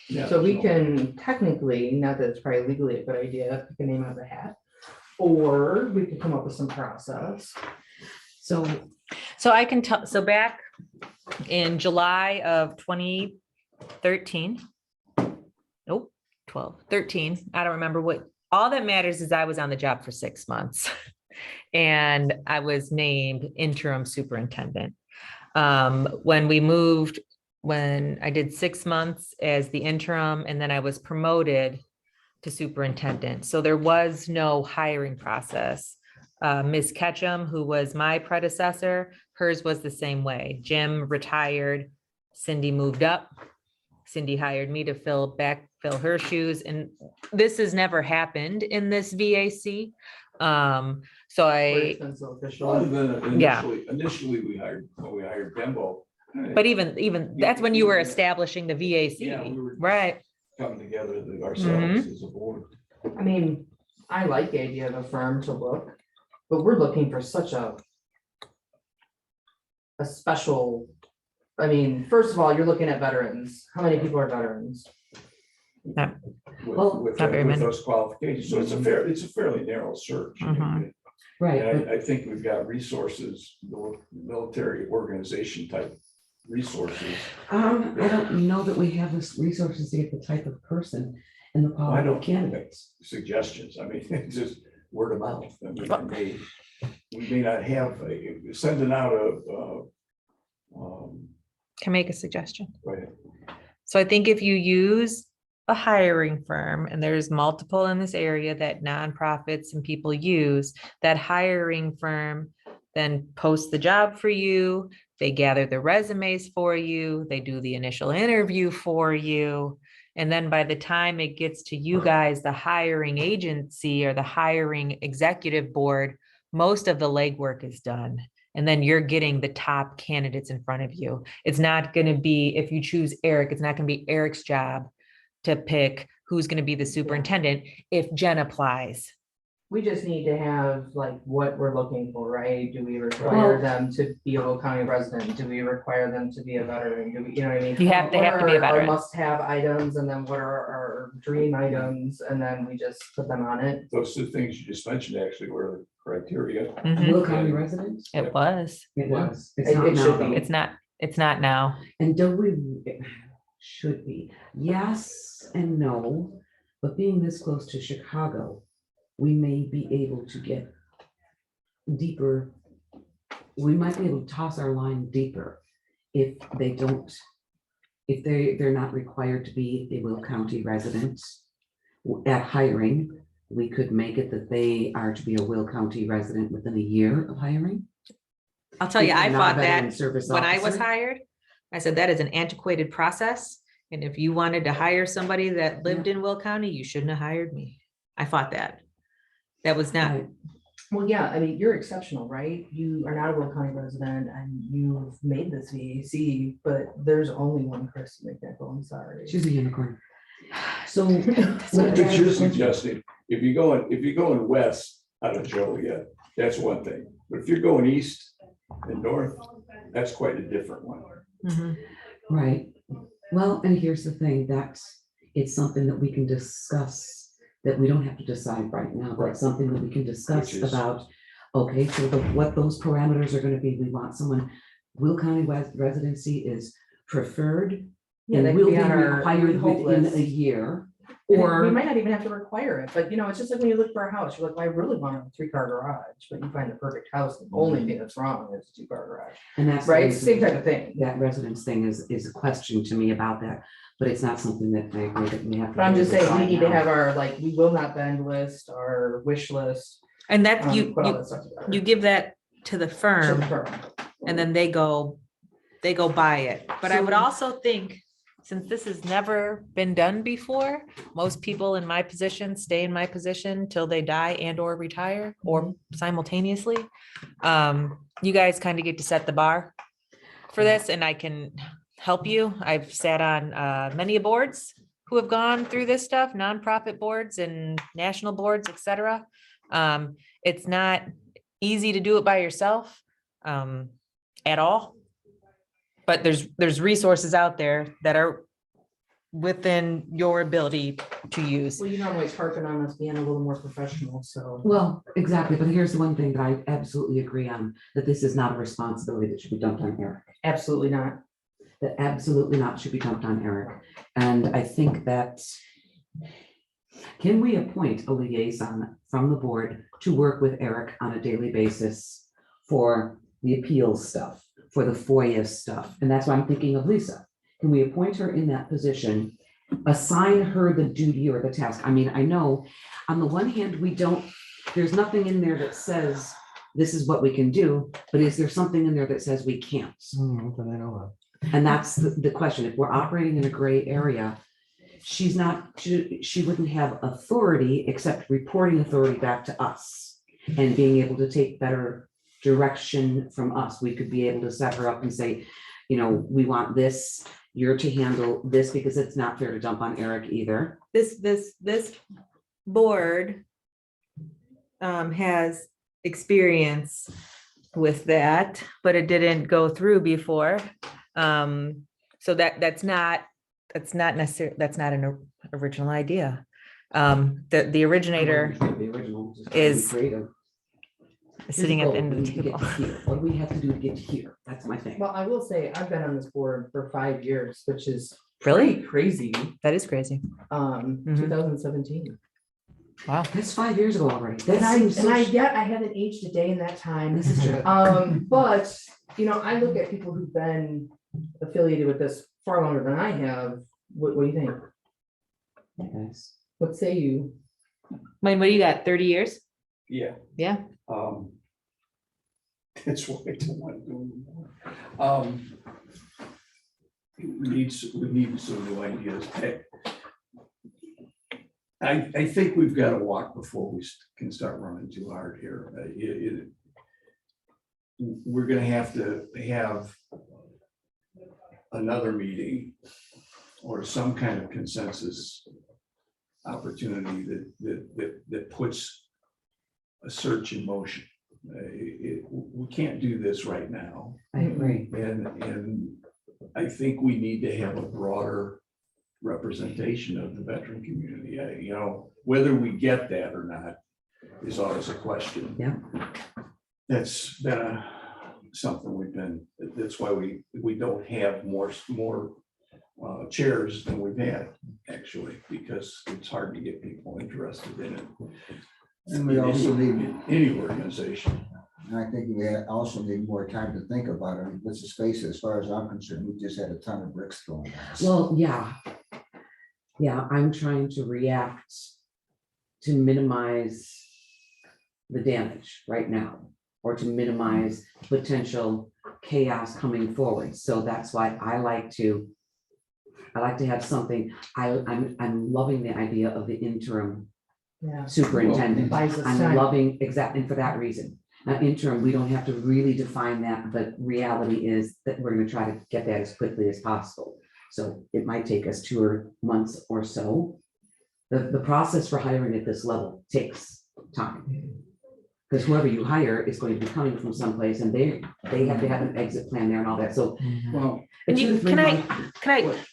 Yeah, So we can technically, not that it's probably legally a good idea, pick a name out of a hat. Or we could come up with some process. So So I can tell, so back in July of 2013. Nope, 13. I don't remember what, all that matters is I was on the job for 6 months. And I was named interim superintendent. When we moved, when I did 6 months as the interim, and then I was promoted to superintendent. So there was no hiring process. Ms. Ketchum, who was my predecessor, hers was the same way. Jim retired, Cindy moved up. Cindy hired me to fill her shoes. And this has never happened in this VAC. So It's been so official. Other than Yeah. initially we hired Bembo. but even, that's when you were establishing the VAC, Yeah, we were- right? Coming together ourselves Mm-hmm. as a board. I mean, I like the idea of a firm to look, but we're looking for such a special, I mean, first of all, you're looking at veterans. How many people are veterans? Well, With not very many. those qualifications, so it's a fairly narrow search. Mhm. right, And I think we've got resources, military organization type resources. I don't know that we have the resources to get the type of person and the I quality of don't candidates. suggestions, I mean, it's just word of mouth. I mean, we may not have, sending out Can I make a suggestion? right, So I think if you use a hiring firm, and there's multiple in this area that nonprofits and people use, that hiring firm then posts the job for you, they gather the resumes for you, they do the initial interview for you. And then by the time it gets to you guys, the hiring agency or the hiring executive board, most of the legwork is done. And then you're getting the top candidates in front of you. It's not going to be, if you choose Eric, it's not going to be Eric's job to pick who's going to be the superintendent if Jen applies. We just need to have like what we're looking for, right? Do we require them to be a Will County resident? Do we require them to be a veteran? Do we, you know what I mean? They have to be a What are our veteran. must-have items, and then what are our dream items, and then we just put them on it. those two things you just mentioned actually were the criteria. Mhm. Will County residents? It was. It was. It's It- not it now, should though. be. It's not now. And don't we, it should be, yes and no, but being this close to Chicago, we may be able to get deeper. We might be able to toss our line deeper if they don't, if they're not required to be a Will County resident. At hiring, we could make it that they are to be a Will County resident within a year of hiring. I'll tell you, If I they're not a fought veteran that service when I was officer. hired. I said that is an antiquated process. And if you wanted to hire somebody that lived in Will County, you shouldn't have hired me. I fought that. That was not, Right. Well, yeah, I mean, you're exceptional, right? You are not a Will County resident and you've made this VAC, but there's only one Christie McNichol, I'm sorry. She's a unicorn. So. But you're suggesting, if you're going west out of Joliet, that's one thing. But if you're going east and north, that's quite a different one. Mhm. Right. Well, and here's the thing, it's something that we can discuss, that we don't have to decide right now, but Right. it's something that we can discuss Which is- about, okay, so what those parameters are gonna be. We want someone, Will County residency is preferred Yeah, and they will could be be on our required hope within list. a year. We Or, might not even have to require it, but it's just like when you look for a house, you're like, well, I really want a 3-car garage, but you find the perfect house. The only thing that's wrong is a 2-car garage, and that's. the right? reason Same type of thing. That residence thing is a question to me about that, but it's not something that I agree that we have. to But I'm just saying, we decide need to now. have our, like, we will not bend list, our wish list. and that you, put all you, that stuff together. you give that to the To the firm firm. and then they go buy it. But I would So- also think, since this has never been done before, most people in my position stay in my position till they die and or retire or simultaneously. You guys kind of get to set the bar for this and I can help you. I've sat on many boards who have gone through this stuff, nonprofit boards and national boards, et cetera. It's not easy to do it by yourself at all. But there's resources out there that are within your ability to use. Well, you always harping on us being a little more professional, so. Well, exactly, but here's the one thing that I absolutely agree on, that this is not a responsibility that should be dumped on Eric. Absolutely not. That absolutely not should be dumped on Eric. And I think that, can we appoint a liaison from the board to work with Eric on a daily basis for the appeals stuff, for the FOIA stuff? And that's why I'm thinking of Lisa. Can we appoint her in that position, assign her the duty or the task? I mean, I know on the one hand, there's nothing in there that says this is what we can do, but is there something in there that says we can't? Then I know of. And that's the question. If we're operating in a gray area, she wouldn't have authority except reporting authority back to us and being able to take better direction from us. We could be able to set her up and say, we want this, you're to handle this, because it's not fair to dump on Eric either. This board has experience with that, but it didn't go through before. So that's not necessarily, that's not an original idea. The originator The original is creative. sitting at the end of the Physical, we need to table. get to here. What do we have to do to get to here? That's my thing. Well, I will say, I've been on this board for 5 years, which is Really? pretty crazy. That is crazy. Mhm. 2017. Wow. That's 5 years ago already. That And seems so yet I haven't aged a day in that time. This is true. But, I look at people who've been affiliated with this far longer than I have. What do you think? Yes. What say you? Wayne, what do you got? 30 years? Yeah. Yeah. That's why I don't want to do anymore. We need some new ideas. I think we've got to walk before we can start running too hard here. We're gonna have to have another meeting or some kind of consensus opportunity that puts a search in motion. We can't do this right now. I agree. And I think we need to have a broader representation of the veteran community. Whether we get that or not is always a question. Yeah. That's been something that's why we don't have more chairs than we've had, actually, because it's hard to get people interested in it. And we also need, Any organization. and I think we also need more time to think about it. Let's just face it, as far as I'm concerned, we just had a ton of bricks thrown at us. Well, yeah. Yeah, I'm trying to react to minimize the damage right now, or to minimize potential chaos coming forward. So that's why I like to have something. I'm loving the idea of the interim Yeah. superintendent. Buys us I'm time. loving and for that reason. Now, interim, we don't have to really define that, but reality is that we're gonna try to get that as quickly as possible. So it might take us 2 months or so. The process for hiring at this level takes time. Because whoever you hire is going to be coming from someplace and they have to have an exit plan there and all that. So. Well, And two to you, three can I, months-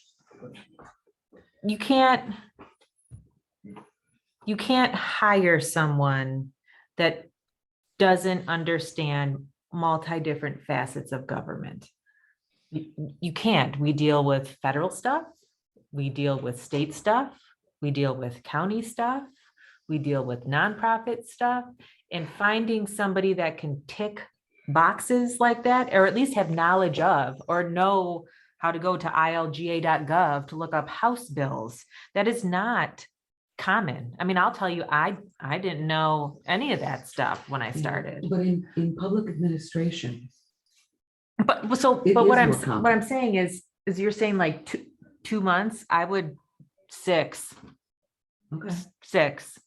you can't hire someone that doesn't understand multi-different facets of government. You can't. We deal with federal stuff. We deal with state stuff. We deal with county stuff. We deal with nonprofit stuff, and finding somebody that can tick boxes like that, or at least have knowledge of, or know how to go to ilga.gov to look up House bills. That is not common. I mean, I'll tell you, I didn't know any of that stuff when I started. But in public administration, But It what is more common. I'm saying is you're saying like 2 months, I would 6, okay, 6,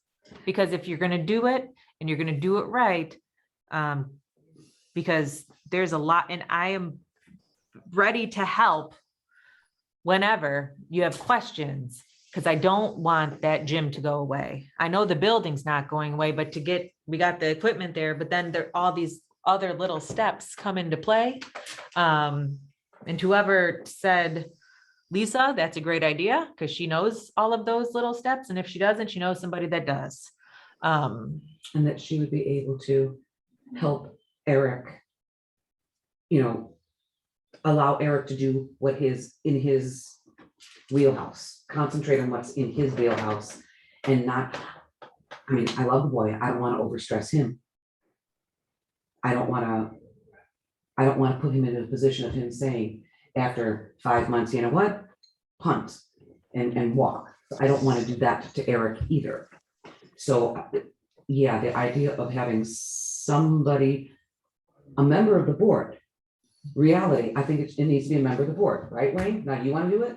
because if you're gonna do it and you're gonna do it right, because there's a lot, and I am ready to help whenever you have questions, because I don't want that gym to go away. I know the building's not going away, but we got the equipment there, but then there all these other little steps come into play. And whoever said, Lisa, that's a great idea, because she knows all of those little steps. And if she doesn't, she knows somebody that does. and that she would be able to help Eric, allow Eric to do what in his wheelhouse, concentrate on what's in his wheelhouse and not, I mean, I love the boy. I don't want to overstress him. I don't want to put him in a position of him saying after 5 months, you know what, punt and walk. I don't want to do that to Eric either. So yeah, the idea of having somebody, a member of the board, reality, I think it needs to be a member of the board, right, Wayne? Now, you want to do it?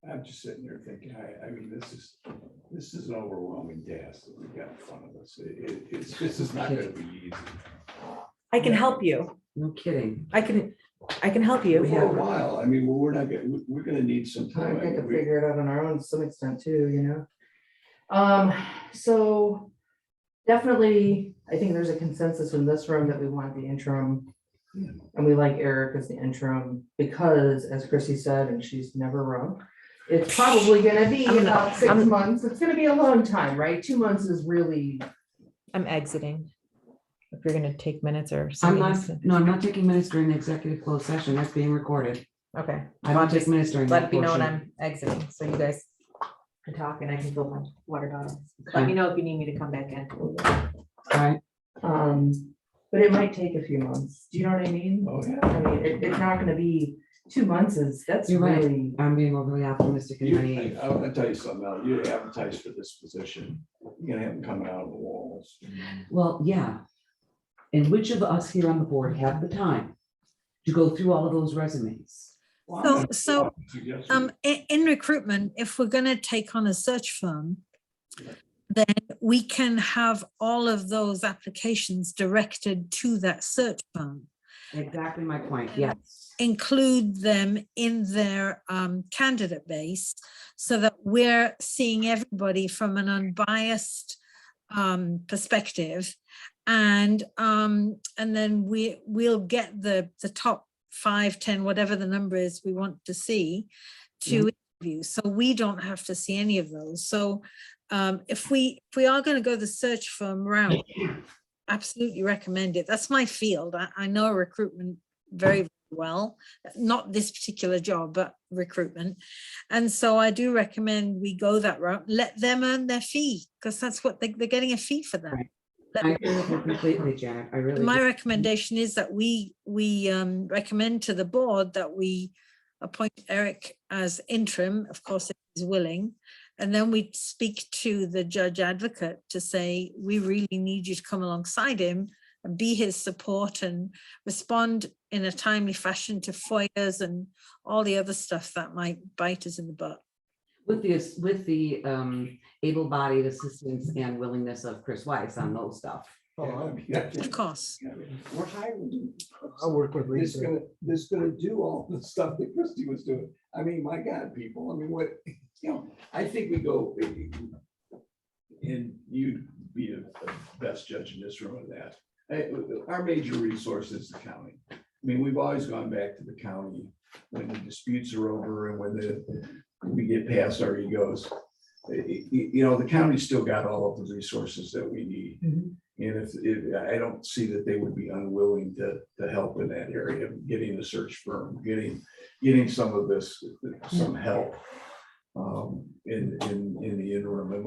I'm just sitting there thinking, I mean, this is an overwhelming task that we've got in front of us. This is not gonna be easy. I can help you. No kidding. I can help you. For a while, I mean, we're gonna need some I time. think to figure it out on our own to some extent too, So definitely, I think there's a consensus in this room that we want the interim. And we like Eric as the interim because, as Chrissy said, and she's never wrong, it's probably gonna be about 6 months. It's gonna be a long time, right? 2 months is really. I'm exiting. If you're gonna take minutes or I'm something. not, I'm not taking minutes during the executive closed session. That's being recorded. Okay. I don't take minutes during Let that me know when portion. I'm exiting, so you guys can talk and I can fill my water bottle. Let me know if you need me to come back in. All right, But it might take a few months. Do you know what I mean? Oh, yeah. I mean, it's not gonna be 2 months that's You're right. really. I'm being overly optimistic and naive. I'll tell you something else. You advertise for this position, you're gonna have them coming out of the walls. Well, yeah. And which of us here on the board have the time to go through all of those resumes? So, in recruitment, if we're going to take on a search firm, then we can have all of those applications directed to that search firm. Exactly my point, yes. Include them in their candidate base so that we're seeing everybody from an unbiased perspective. And then we'll get the top 5, 10, whatever the number is we want to see to interview. So we don't have to see any of those. So if we are going to go the search firm route, absolutely recommend it. That's my field. I know recruitment very, very well, not this particular job, but recruitment. And so I do recommend we go that route, let them earn their fee, because that's what they're getting a fee for that. Right. I agree with you completely, Janet. I really. My do. recommendation is that we recommend to the board that we appoint Eric as interim, of course, if he's willing. And then we speak to the judge advocate to say, we really need you to come alongside him and be his support and respond in a timely fashion to FOIAs and all the other stuff that might bite us in the butt. With the able-bodied assistance and willingness of Chris Weiss on those stuff. Of course. We're hiring. I'll work with This Lisa. gonna do all the stuff that Christie was doing. I mean, my God, people, I mean, what, I think we go. And you'd be a best judge in this room of that. Our major resource is the county. I mean, we've always gone back to the county when the disputes are over and when we get past our egos. The county's still got all of the resources that we need. And if I don't see that they would be unwilling to help in that area, getting a search firm, getting some of this, some help. In the interim, it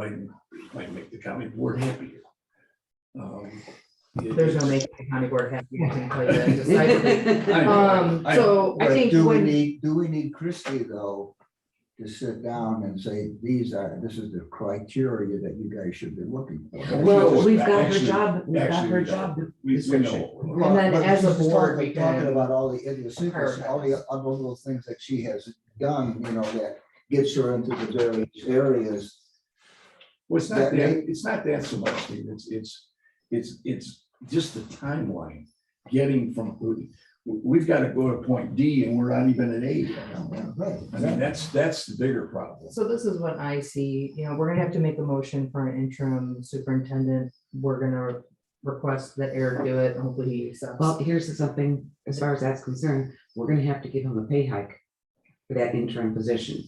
might make the county board happier. There's no making the county board happy, I can tell you that decidedly. I know. So I But think do we when, need Christie though, to sit down and say, this is the criteria that you guys should be looking for? Well, we've got her Actually- job, we've got her actually, job We description. know. And then But as a she's just board, we talking can about all the idiosyncrasies, all the other little things that she has done, that gets her into the various areas. Well, it's not That that, it's not that so much, Steve. It's just the timeline, getting from, we've got to go to point D and we're not even at A yet. I mean, that's the bigger problem. so this is what I see, we're gonna have to make a motion for an interim superintendent. We're gonna request that Eric do it, and hopefully he accepts. Well, here's something, as far as that's concerned, we're gonna have to give him a pay hike for that interim position.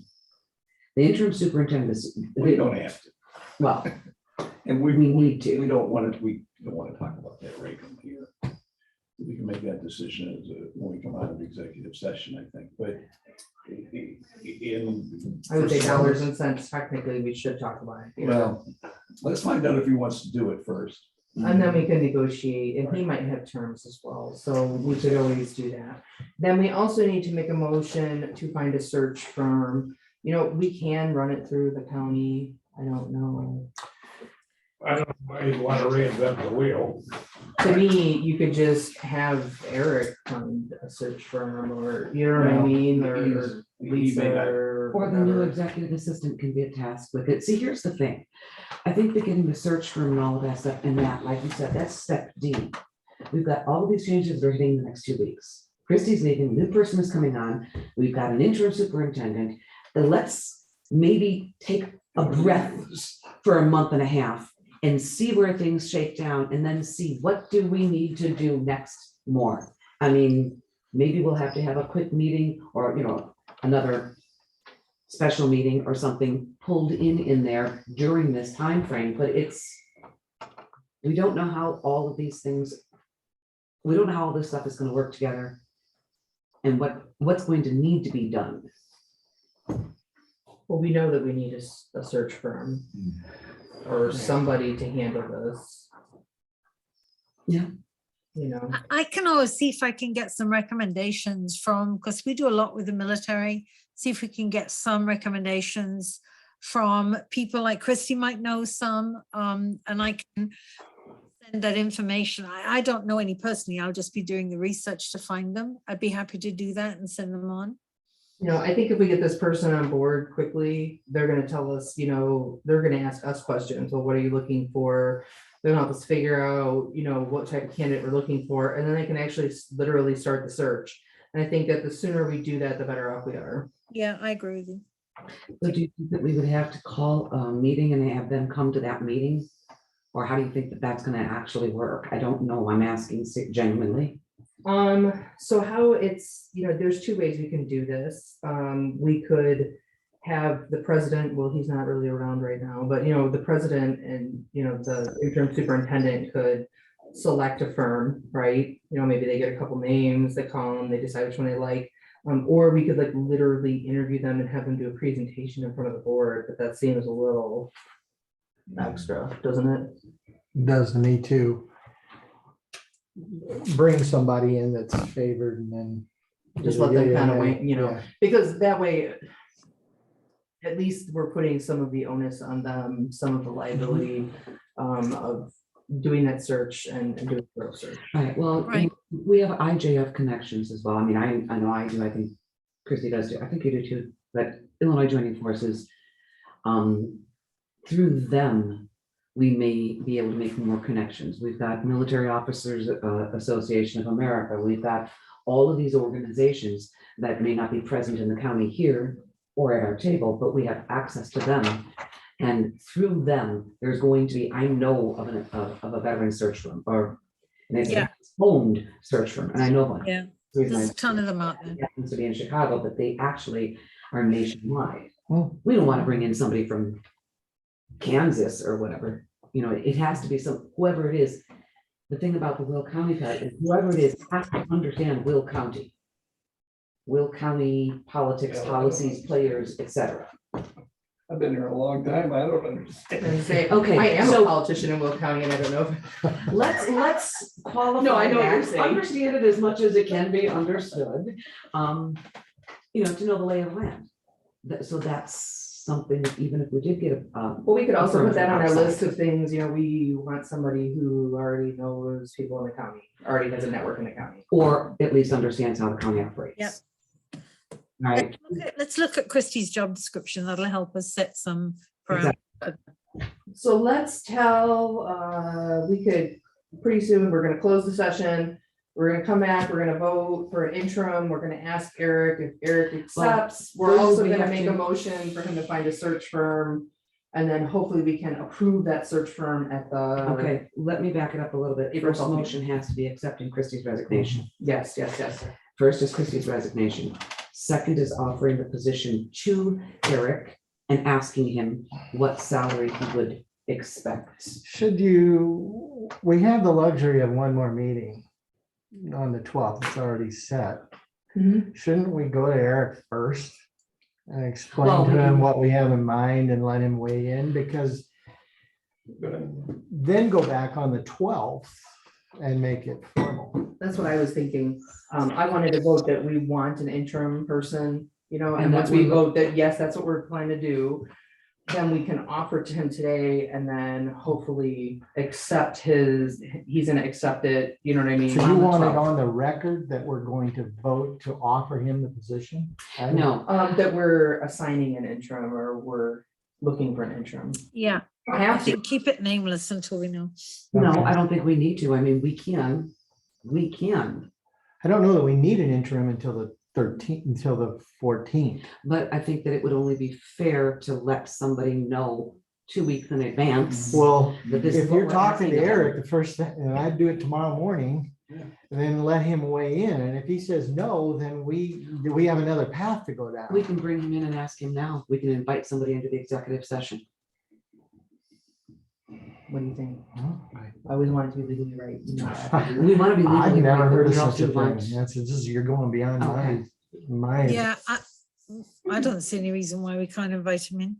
The interim superintendent is, We don't have to. well, And we need we to. don't want to talk about that right from here. We can make that decision when we come out of executive session, I think, but. I would say dollars and cents, technically, we should talk about it. Well, let's find out if he wants to do it first. And then we can negotiate, and he might have terms as well, so we could always do that. Then we also need to make a motion to find a search firm. We can run it through the county, I don't know. I don't know why you want to reinvent the wheel. To me, you could just have Eric find a search firm, or, you know what I mean, or He Lisa, may not- or Or the new whatever. executive assistant can be tasked with it. See, here's the thing. I think that getting the search firm and all of that stuff, and that, like you said, that's step D. We've got all of these changes that are hitting the next 2 weeks. Christie's leaving, new person is coming on. We've got an interim superintendent. And let's maybe take a breath for a month and a half and see where things shake down, and then see what do we need to do next more. I mean, maybe we'll have to have a quick meeting, or, another special meeting or something pulled in there during this time frame. But we don't know how all of these things, we don't know how all this stuff is going to work together and what's going to need to be done. Well, we know that we need a search firm or somebody to handle this. Yeah. I can always see if I can get some recommendations from, because we do a lot with the military, see if we can get some recommendations from people like Christy might know some, and I can send that information. I don't know any personally, I'll just be doing the research to find them. I'd be happy to do that and send them on. I think if we get this person on board quickly, they're gonna tell us, they're gonna ask us questions. Well, what are you looking for? They'll help us figure out, what type of candidate we're looking for, and then they can actually literally start the search. And I think that the sooner we do that, the better off we are. Yeah, I agree with you. So do you think that we would have to call a meeting and have them come to that meeting? Or how do you think that that's going to actually work? I don't know. I'm asking genuinely. So how it's, there's 2 ways we can do this. We could have the president, well, he's not really around right now, but the president and the interim superintendent could select a firm, right? Maybe they get a couple names, they call them, they decide which one they like. Or we could literally interview them and have them do a presentation in front of the board, but that seems a little extra, doesn't it? Does to me too. Bring somebody in that's favored and then. Just let them kind of Yeah, wait, yeah. because that way, at least we're putting some of the onus on them, some of the liability of doing that search and doing a thorough search. All right, well, Right. we have IJF connections as well. I mean, I know I do, I think Christy does too, I think you do too, but Illinois Joining Forces, Through them, we may be able to make more connections. We've got Military Officers Association of America. We've got all of these organizations that may not be present in the county here or at our table, but we have access to them. And through them, there's going to be, I know of a veteran search firm, or and it's Yeah. a owned search firm, and I know one. Yeah, The reason there's I- a ton of them out there. happens to be in Chicago, but they actually are nationwide. Hmm. We don't want to bring in somebody from Kansas or whatever, you know, it has to be whoever it is. The thing about the Will County part is whoever it is has to understand Will County. Will County politics, policies, players, etc. I've been here a long time. I don't understand. And say, Okay, I am a so- politician in Will County and I don't know. Let's qualify. No, I know what you're that, saying. Understand it as much as it can be understood. You know, to know the lay of the land. So that's something, that even if we did get a. Well, we could also firm put that on our outside. list of things, you know, we want somebody who already knows people in the county, already has a network in the county. Or at least understands how the county operates. Yep. Right, Let's look at Christie's job description. That'll help us set some parameters. Exactly. So let's tell, we could, pretty soon, we're gonna close the session. We're gonna come back, we're gonna vote for an interim, we're gonna ask Eric if Eric accepts. We're first also we gonna have make to- a motion for him to find a search firm. And then hopefully we can approve that search firm at the. okay, let me back it up a little bit. April First 12th. motion has to be accepting Christie's resignation. Yes. First is Christie's resignation. Second is offering the position to Eric and asking him what salary he would expect. Should you, we have the luxury of one more meeting on the 12th, it's already set. Mhm. Shouldn't we go to Eric first and explain Well, to we him can- what we have in mind and let him weigh in? Because then go back on the 12th and make it formal. That's what I was thinking. I wanted to vote that we want an interim person, you know, and And once that we we- vote that, yes, that's what we're planning to do. Then we can offer to him today and then hopefully accept he's gonna accept it, you know what I mean? So on you the want it 12th. on the record that we're going to vote to offer him the position? No, That we're assigning an interim or we're looking for an interim. Yeah, I I have to. think keep it nameless until we know. no, Okay. I don't think we need to. I mean, we can. I don't know that we need an interim until the 13th, until the 14th. But I think that it would only be fair to let somebody know 2 weeks in advance. Well, that this is if what you're we're talking to asking of them. Eric, the first thing, and I'd do it tomorrow morning, Yeah. then let him weigh in. And if he says no, then we have another path to go down. We can bring him in and ask him now. We can invite somebody into the executive session. What do you think? Well, I always wanted to be legally right. you know that. I- We want to be legally. I've never right, but heard of we such a also thing. want- That's, this is, you're going beyond my, Okay. my. Yeah, I don't see any reason why we can't invite him in.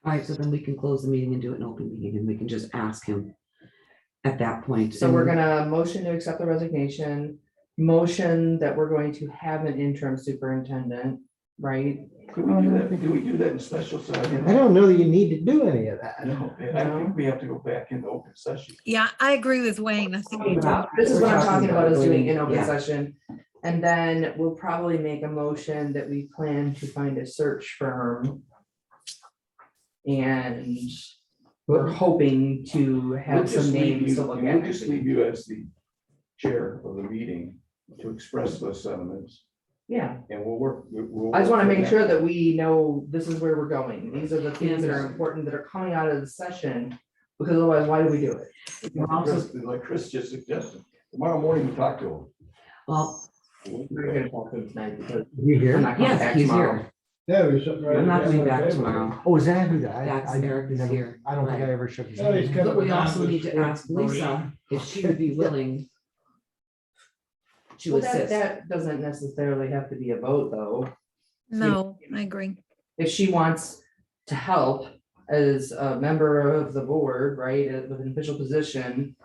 All right, so then we can close the meeting and do an open meeting and we can just ask him at that point. So we're And gonna motion to accept the resignation, motion that we're going to have an interim superintendent, right? Could we do that? Do we do that in special session? I don't know that you need to do any of that. No, I think we have to go back into open session. Yeah, I agree with Wayne. I think we do. This is what I'm talking about is doing in open Yeah. session. And then we'll probably make a motion that we plan to find a search firm. And we're hoping to We'll have just some leave names you- to look We'll at. just leave you as the chair of the meeting to express those sentiments, Yeah, and we'll work. I just wanna make sure that we know this is where we're going. These are the things that are important that are coming out of the session. Because otherwise, why do we do it? Like Chris just suggested, tomorrow morning we talk to him. Well, We're gonna talk to him tonight because You I'm here? not coming yes, back he's tomorrow. here. Yeah, there's something right. I'm not there. coming back tomorrow. Oh, is that who that? That's I Eric is never- here. I don't think I Right. ever shook his Yeah, he's hand. got- But we also need to ask Lisa if she would be willing to Well, that, assist. that doesn't necessarily have to be a vote, though. No, I agree. If she wants to help as a member of the board, right, with an official position,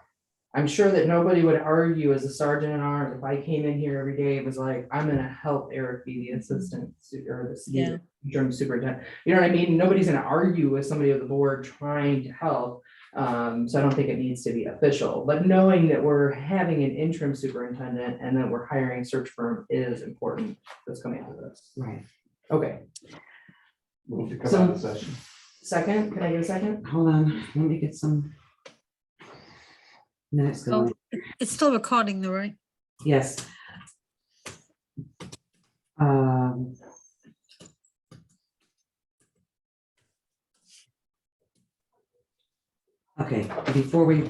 I'm sure that nobody would argue as a sergeant at arms, if I came in here every day and was like, I'm gonna help Eric be the assistant or Yeah. the interim superintendent. You know what I mean? Nobody's gonna argue with somebody of the board trying to help. So I don't think it needs to be official, but knowing that we're having an interim superintendent and that we're hiring a search firm is important. That's coming out of this. Right. Okay, Move to come So- out of session. Second, can I get a second? Hold on, let me get some minutes Oh, going. it's still recording though, right? Yes. Um, Okay, before we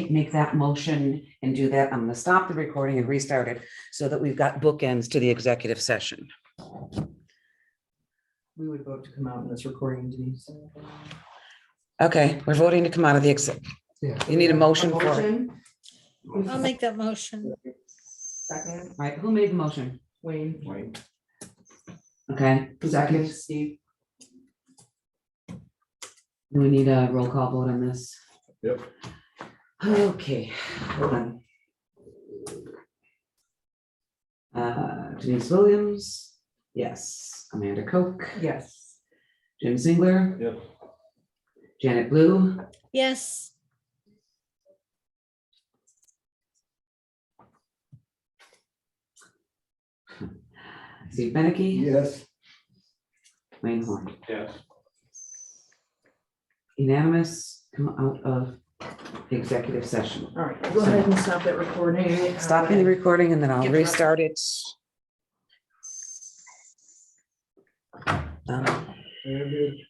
make that motion and do that, I'm gonna stop the recording and restart it so that we've got bookends to the executive session. We would vote to come out in this recording, Denise. Okay, we're voting to come out of the exec. Yeah. You need a motion for it. Motion? I'll make that motion. Second, All right, who made the motion? Wayne. Wayne. Okay, Second, second. Steve. Do we need a roll call vote on this? Yep. Okay, hold on. Denise Williams, yes. Amanda Koch, Yes. Jim Singler, Yep. Janet Blue, Yes, Steve Beneke, Yes, Wayne Horn. Yes. Unanimous, come out of executive session. All right, go ahead and stop that recording. Stopping the recording and then I'll Get the rest- restart it. And it's,